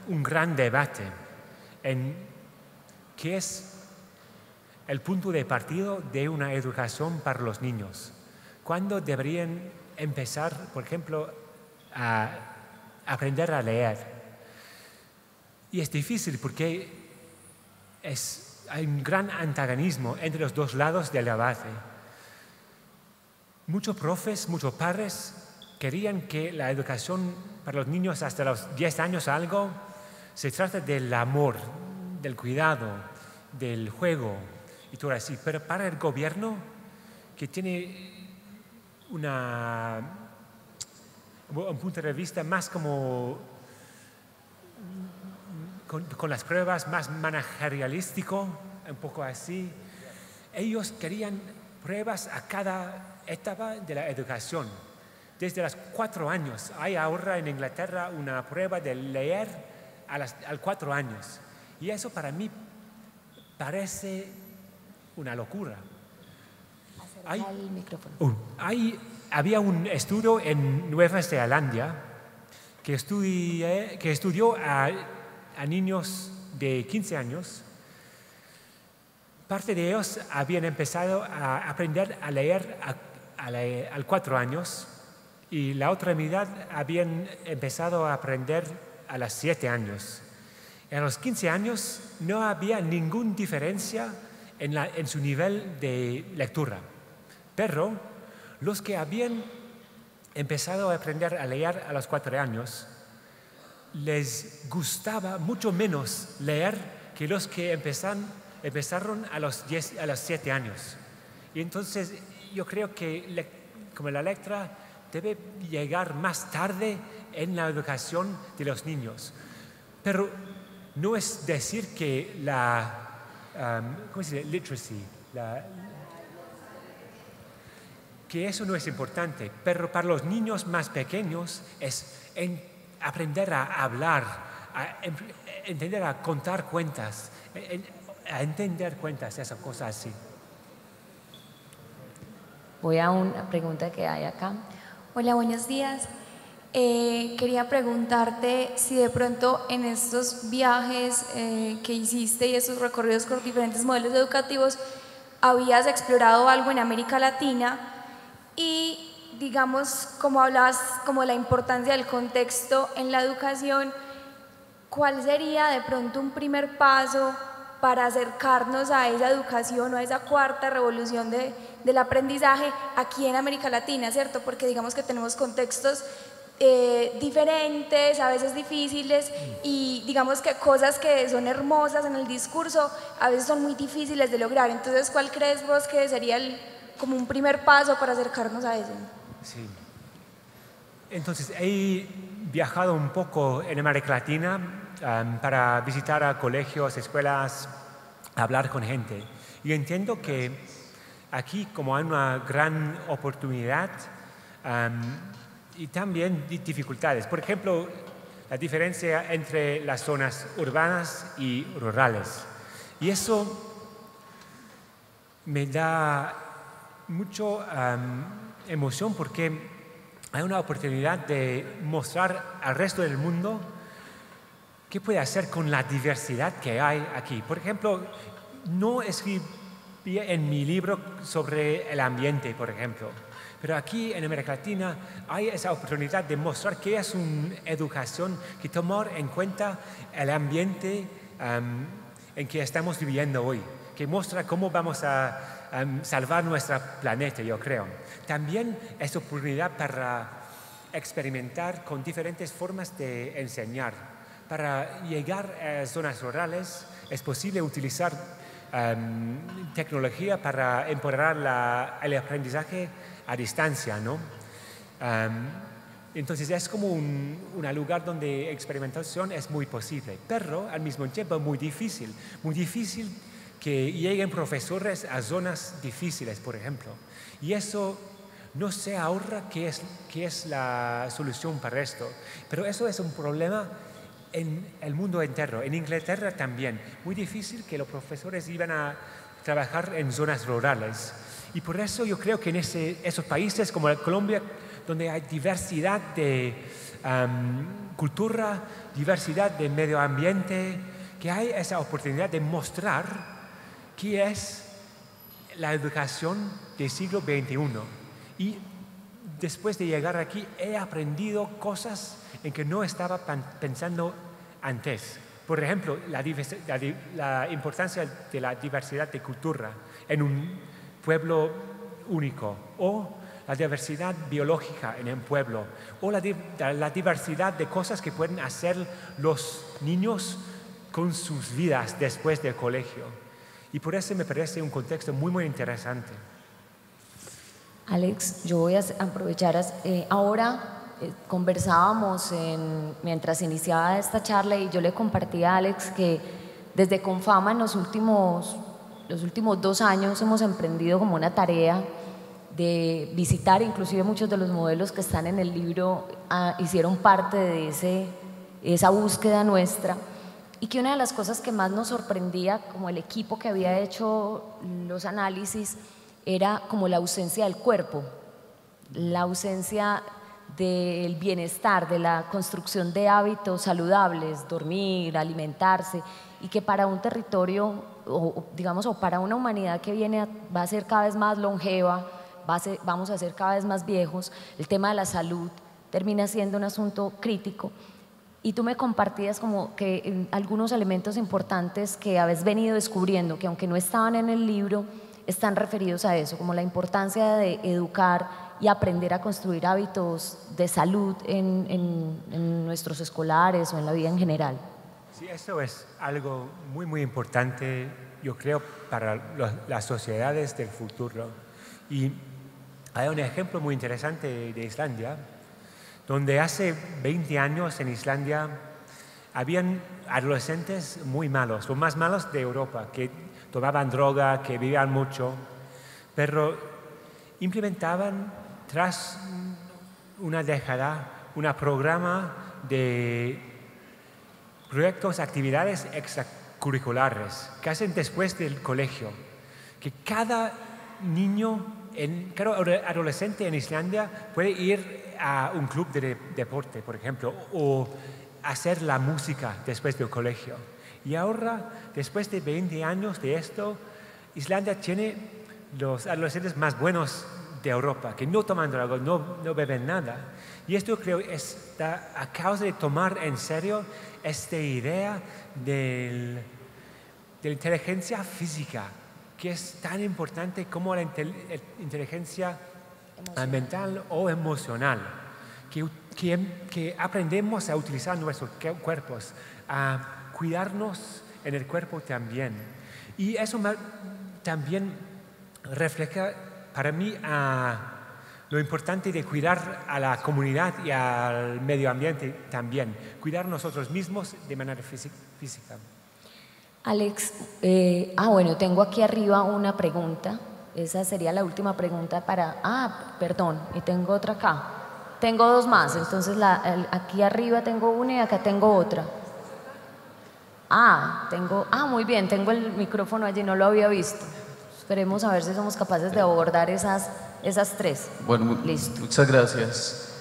un gran debate en qué es el punto de partida de una educación para los niños. ¿Cuándo deberían empezar, por ejemplo, a aprender a leer? Y es difícil porque hay un gran antagonismo entre los dos lados del debate. Muchos profes, muchos padres querían que la educación para los niños hasta los 10 años algo se trata del amor, del cuidado, del juego y todo así. Pero para el gobierno, que tiene un punto de vista más como con las pruebas más managerialístico, un poco así, ellos querían pruebas a cada etapa de la educación. Desde los 4 años, hay ahora en Inglaterra una prueba de leer al 4 años. Y eso para mí parece una locura. El micrófono. Había un estudio en Nueva Zelanda que estudió a niños de 15 años. Parte de ellos habían empezado a aprender a leer al 4 años y la otra mitad habían empezado a aprender a los 7 años. A los 15 años no había ninguna diferencia en su nivel de lectura, pero los que habían empezado a aprender a leer a los 4 años les gustaba mucho menos leer que los que empezaron a los 7 años. Y entonces yo creo que como la letra debe llegar más tarde en la educación de los niños. Pero no es decir que ¿cómo se dice? Literacy, que eso no es importante, pero para los niños más pequeños es aprender a hablar, entender a contar cuentas, a entender cuentas, esas cosas así. Voy a una pregunta que hay acá. Hola, buenos días. Quería preguntarte si de pronto en estos viajes que hiciste y estos recorridos por diferentes modelos educativos habías explorado algo en América Latina y, digamos, como hablabas como la importancia del contexto en la educación, ¿cuál sería de pronto un primer paso para acercarnos a esa educación o a esa cuarta revolución del aprendizaje aquí en América Latina, ¿cierto? Porque digamos que tenemos contextos diferentes, a veces difíciles, y digamos que cosas que son hermosas en el discurso a veces son muy difíciles de lograr. Entonces, ¿cuál crees vos que sería como un primer paso para acercarnos a eso? Sí. Entonces, he viajado un poco en América Latina para visitar a colegios, escuelas, hablar con gente. Y entiendo que aquí como hay una gran oportunidad y también dificultades. Por ejemplo, la diferencia entre las zonas urbanas y rurales. Y eso me da mucha emoción porque hay una oportunidad de mostrar al resto del mundo qué puede hacer con la diversidad que hay aquí. Por ejemplo, no escribí en mi libro sobre el ambiente, por ejemplo, pero aquí en América Latina hay esa oportunidad de mostrar que es una educación que tomar en cuenta el ambiente en que estamos viviendo hoy, que muestra cómo vamos a salvar nuestro planeta, yo creo. También es oportunidad para experimentar con diferentes formas de enseñar. Para llegar a zonas rurales es posible utilizar tecnología para empoderar el aprendizaje a distancia, ¿no? Entonces es como un lugar donde experimentación es muy posible, pero al mismo tiempo muy difícil que lleguen profesores a zonas difíciles, por ejemplo. Y eso no sé ahora qué es la solución para esto, pero eso es un problema en el mundo entero. En Inglaterra también, muy difícil que los profesores iban a trabajar en zonas rurales. Y por eso yo creo que en esos países como Colombia, donde hay diversidad de cultura, diversidad de medio ambiente, que hay esa oportunidad de mostrar qué es la educación del siglo XXI. Y después de llegar aquí he aprendido cosas en que no estaba pensando antes. Por ejemplo, la importancia de la diversidad de cultura en un pueblo único, o la diversidad biológica en un pueblo, o la diversidad de cosas que pueden hacer los niños con sus vidas después del colegio. Y por eso me parece un contexto muy, muy interesante. Alex, yo voy a aprovechar, ahora conversábamos mientras iniciaba esta charla y yo le compartí a Alex que desde Confama en los últimos 2 años hemos emprendido como una tarea de visitar, inclusive muchos de los modelos que están en el libro hicieron parte de esa búsqueda nuestra, y que una de las cosas que más nos sorprendía como el equipo que había hecho los análisis era como la ausencia del cuerpo, la ausencia del bienestar, de la construcción de hábitos saludables, dormir, alimentarse, y que para un territorio, o para una humanidad que va a ser cada vez más longeva, vamos a ser cada vez más viejos, el tema de la salud termina siendo un asunto crítico. Y tú me compartías como que algunos elementos importantes que habéis venido descubriendo, que aunque no estaban en el libro, están referidos a eso, como la importancia de educar y aprender a construir hábitos de salud en nuestros escolares o en la vida en general. Sí, eso es algo muy, muy importante, yo creo, para las sociedades del futuro. Y hay un ejemplo muy interesante de Islandia, donde hace 20 años en Islandia habían adolescentes muy malos, los más malos de Europa, que tomaban droga, que vivían mucho, pero implementaban tras una década un programa de proyectos, actividades extracurriculares que hacen después del colegio, que cada niño, cada adolescente en Islandia puede ir a un club de deporte, por ejemplo, o hacer la música después del colegio. Y ahora, después de 20 años de esto, Islandia tiene los adolescentes más buenos de Europa, que no toman drogas, no beben nada. Y esto creo está a causa de tomar en serio esta idea de la inteligencia física, que es tan importante como la inteligencia mental o emocional, que aprendemos a utilizar nuestros cuerpos, a cuidarnos en el cuerpo también. Y eso también refleja para mí lo importante de cuidar a la comunidad y al medio ambiente también, cuidar nosotros mismos de manera física. Alex, bueno, tengo aquí arriba una pregunta. Esa sería la última pregunta perdón, y tengo otra acá. Tengo 2 más, entonces aquí arriba tengo una y acá tengo otra. Muy bien, tengo el micrófono allí, no lo había visto. Esperemos a ver si somos capaces de abordar esas 3. Bueno, listo. Muchas gracias.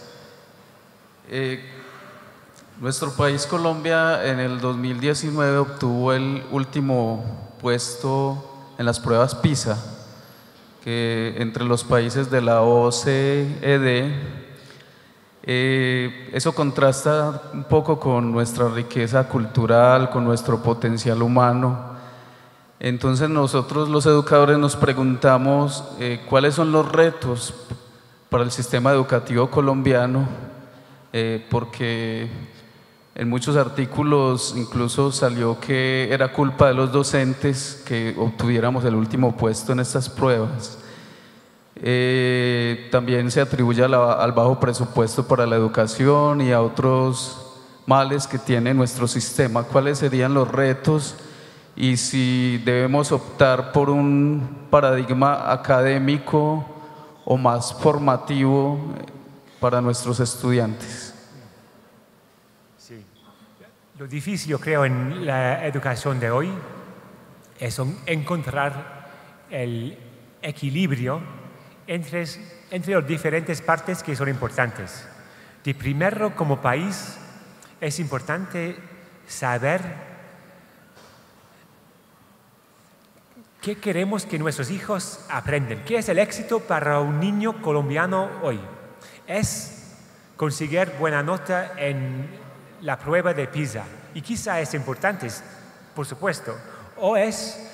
Nuestro país, Colombia, en el 2019 obtuvo el último puesto en las pruebas PISA, que entre los países de la OCDE, eso contrasta un poco con nuestra riqueza cultural, con nuestro potencial humano, Entonces nosotros los educadores nos preguntamos cuáles son los retos para el sistema educativo colombiano, porque en muchos artículos incluso salió que era culpa de los docentes que obtuviéramos el último puesto en estas pruebas. También se atribuye al bajo presupuesto para la educación y a otros males que tiene nuestro sistema. ¿Cuáles serían los retos y si debemos optar por un paradigma académico o más formativo para nuestros estudiantes? Sí. Lo difícil, yo creo, en la educación de hoy es encontrar el equilibrio entre las diferentes partes que son importantes. De primero, como país, es importante saber qué queremos que nuestros hijos aprendan. ¿Qué es el éxito para un niño colombiano hoy? Es conseguir buena nota en la prueba de PISA. Y quizá es importante, por supuesto. O es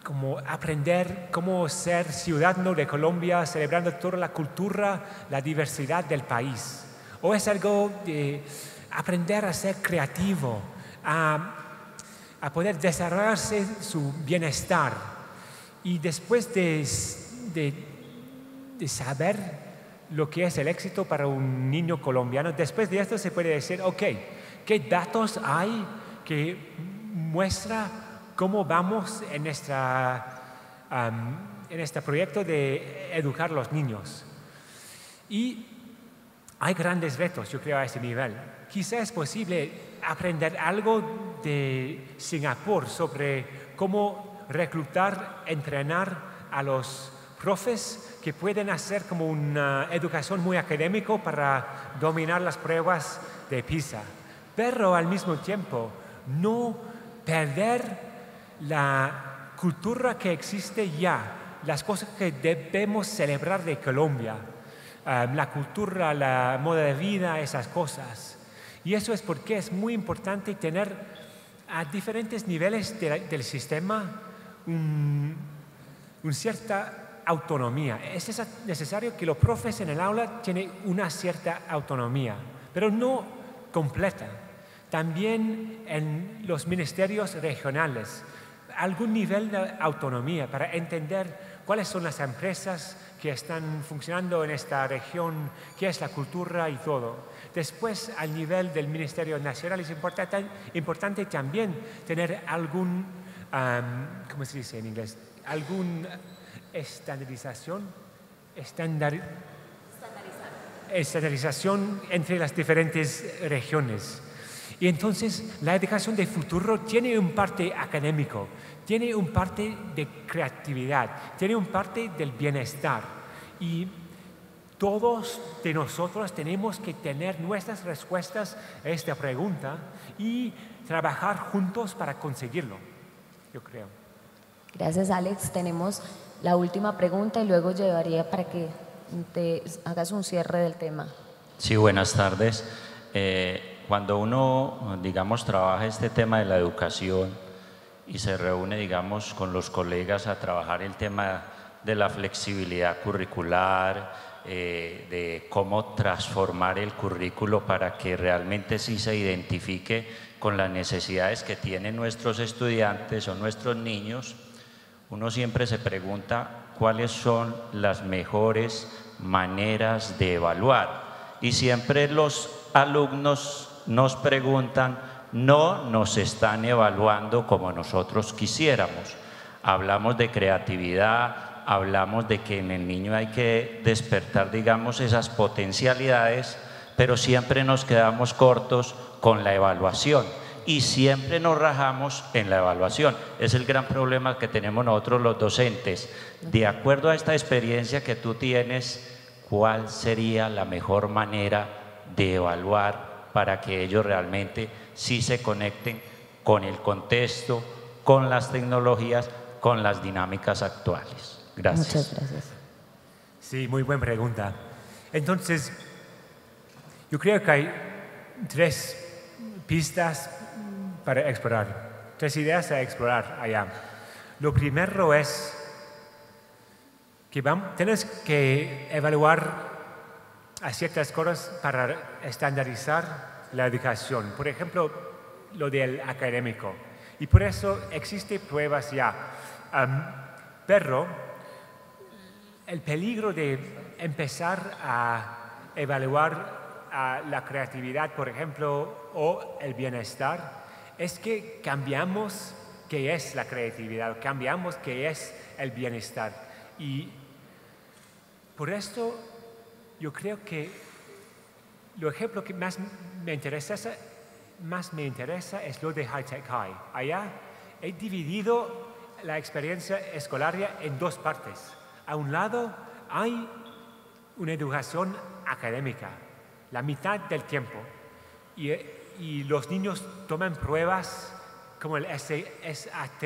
como aprender cómo ser ciudadano de Colombia, celebrando toda la cultura, la diversidad del país. O es algo de aprender a ser creativo, a poder desarrollarse su bienestar. Y después de saber lo que es el éxito para un niño colombiano, después de esto se puede decir, ok, ¿qué datos hay que muestra cómo vamos en este proyecto de educar a los niños? Y hay grandes retos, yo creo, a ese nivel. Quizás es posible aprender algo de Singapur sobre cómo reclutar, entrenar a los profes que pueden hacer como una educación muy académica para dominar las pruebas de PISA. Pero al mismo tiempo, no perder la cultura que existe ya, las cosas que debemos celebrar de Colombia, la cultura, la moda de vida, esas cosas. Y eso es porque es muy importante tener a diferentes niveles del sistema una cierta autonomía. Es necesario que los profes en el aula tienen una cierta autonomía, pero no completa. También en los ministerios regionales, algún nivel de autonomía para entender cuáles son las empresas que están funcionando en esta región, qué es la cultura y todo. Después, al nivel del Ministerio Nacional, es importante también tener algún, ¿cómo se dice en inglés? Algún estandarización entre las diferentes regiones. Y entonces la educación de futuro tiene un parte académico, tiene un parte de creatividad, tiene un parte del bienestar. Y todos de nosotros tenemos que tener nuestras respuestas a esta pregunta y trabajar juntos para conseguirlo, yo creo. Gracias, Alex. Tenemos la última pregunta y luego llevaría para que te hagas un cierre del tema. Sí, buenas tardes. Cuando uno, digamos, trabaja este tema de la educación y se reúne, digamos, con los colegas a trabajar el tema de la flexibilidad curricular, de cómo transformar el currículo para que realmente sí se identifique con las necesidades que tienen nuestros estudiantes o nuestros niños, uno siempre se pregunta cuáles son las mejores maneras de evaluar. Y siempre los alumnos nos preguntan, no nos están evaluando como nosotros quisiéramos. Hablamos de creatividad, hablamos de que en el niño hay que despertar, digamos, esas potencialidades, pero siempre nos quedamos cortos con la evaluación y siempre nos rajamos en la evaluación. Es el gran problema que tenemos nosotros los docentes. De acuerdo a esta experiencia que tú tienes, ¿cuál sería la mejor manera de evaluar para que ellos realmente sí se conecten con el contexto, con las tecnologías, con las dinámicas actuales? Gracias. Muchas gracias. Sí, muy buena pregunta. Entonces, yo creo que hay 3 pistas para explorar. tres ideas a explorar allá. Lo primero es que tienes que evaluar a ciertas cosas para estandarizar la educación. Por ejemplo, lo del académico. Y por eso existen pruebas ya. Pero el peligro de empezar a evaluar la creatividad, por ejemplo, o el bienestar, es que cambiamos qué es la creatividad, cambiamos qué es el bienestar. Y por esto yo creo que el ejemplo que más me interesa es lo de High Tech High. Allá he dividido la experiencia escolar en dos partes. A un lado hay una educación académica, la mitad del tiempo, y los niños toman pruebas como el SAT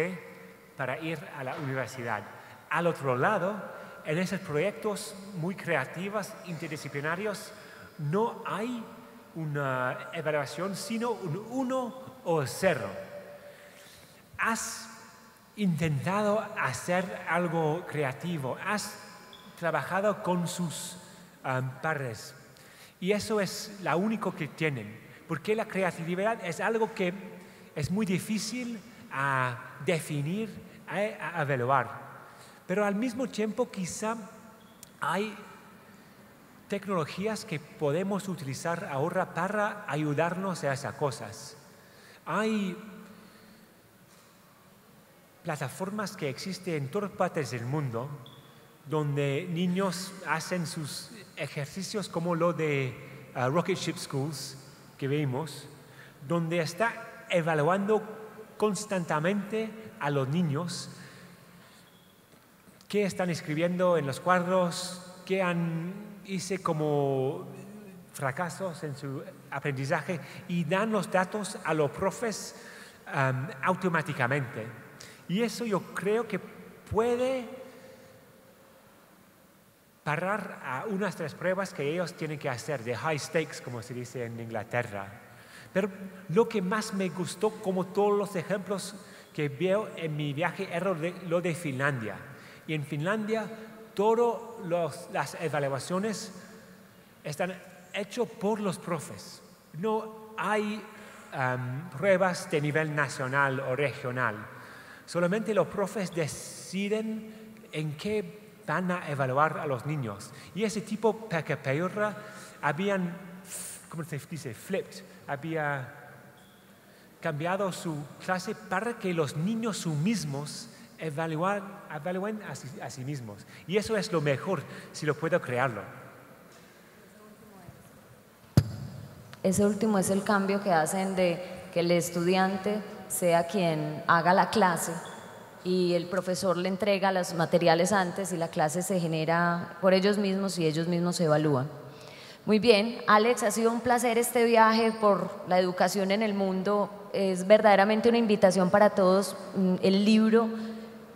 para ir a la universidad. Al otro lado, en esos proyectos muy creativos, interdisciplinarios, no hay una evaluación, sino un 1 o 0. Has intentado hacer algo creativo, has trabajado con sus pares, y eso es lo único que tienen, porque la creatividad es algo que es muy difícil a definir, a evaluar, pero al mismo tiempo quizá hay tecnologías que podemos utilizar ahora para ayudarnos a esas cosas. Hay plataformas que existen en todas partes del mundo donde niños hacen sus ejercicios como lo de Rocket Ship Schools que vimos, donde está evaluando constantemente a los niños qué están escribiendo en los cuadros, qué hice como fracasos en su aprendizaje, y dan los datos a los profes automáticamente. Y eso yo creo que puede parar a unas 3 pruebas que ellos tienen que hacer, de high stakes, como se dice en Inglaterra. Pero lo que más me gustó, como todos los ejemplos que veo en mi viaje, era lo de Finlandia. Y en Finlandia, todas las evaluaciones están hechas por los profes. No hay pruebas de nivel nacional o regional. Solamente los profes deciden en qué van a evaluar a los niños. Y ese tipo Pekka-Peura habían, ¿cómo se dice? Flipped. Había cambiado su clase para que los niños mismos evalúen a sí mismos. Y eso es lo mejor, si lo puedo crearlo. Ese último es el cambio que hacen de que el estudiante sea quien haga la clase y el profesor le entrega los materiales antes y la clase se genera por ellos mismos y ellos mismos se evalúan. Muy bien, Alex, ha sido un placer este viaje por la educación en el mundo. Es verdaderamente una invitación para todos. El libro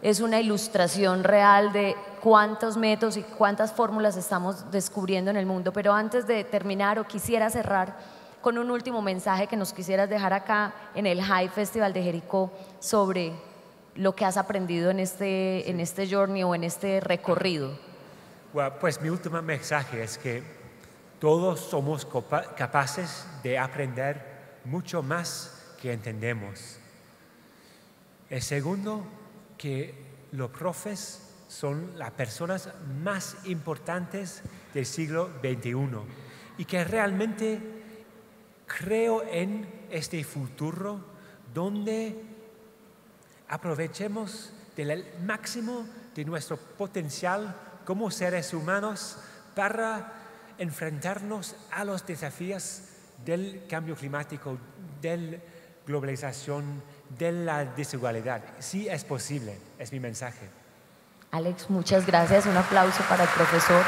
es una ilustración real de cuántos métodos y cuántas fórmulas estamos descubriendo en el mundo. Pero antes de terminar, o quisiera cerrar con un último mensaje que nos quisieras dejar acá en el High Festival de Jericó sobre lo que has aprendido en este journey o en este recorrido. Bueno, pues mi último mensaje es que todos somos capaces de aprender mucho más que entendemos. El segundo, que los profes son las personas más importantes del siglo XXI y que realmente creo en este futuro donde aprovechemos del máximo de nuestro potencial como seres humanos para enfrentarnos a los desafíos del cambio climático, de la globalización, de la desigualdad. Sí es posible, es mi mensaje. Alex, muchas gracias. Un aplauso para el profesor.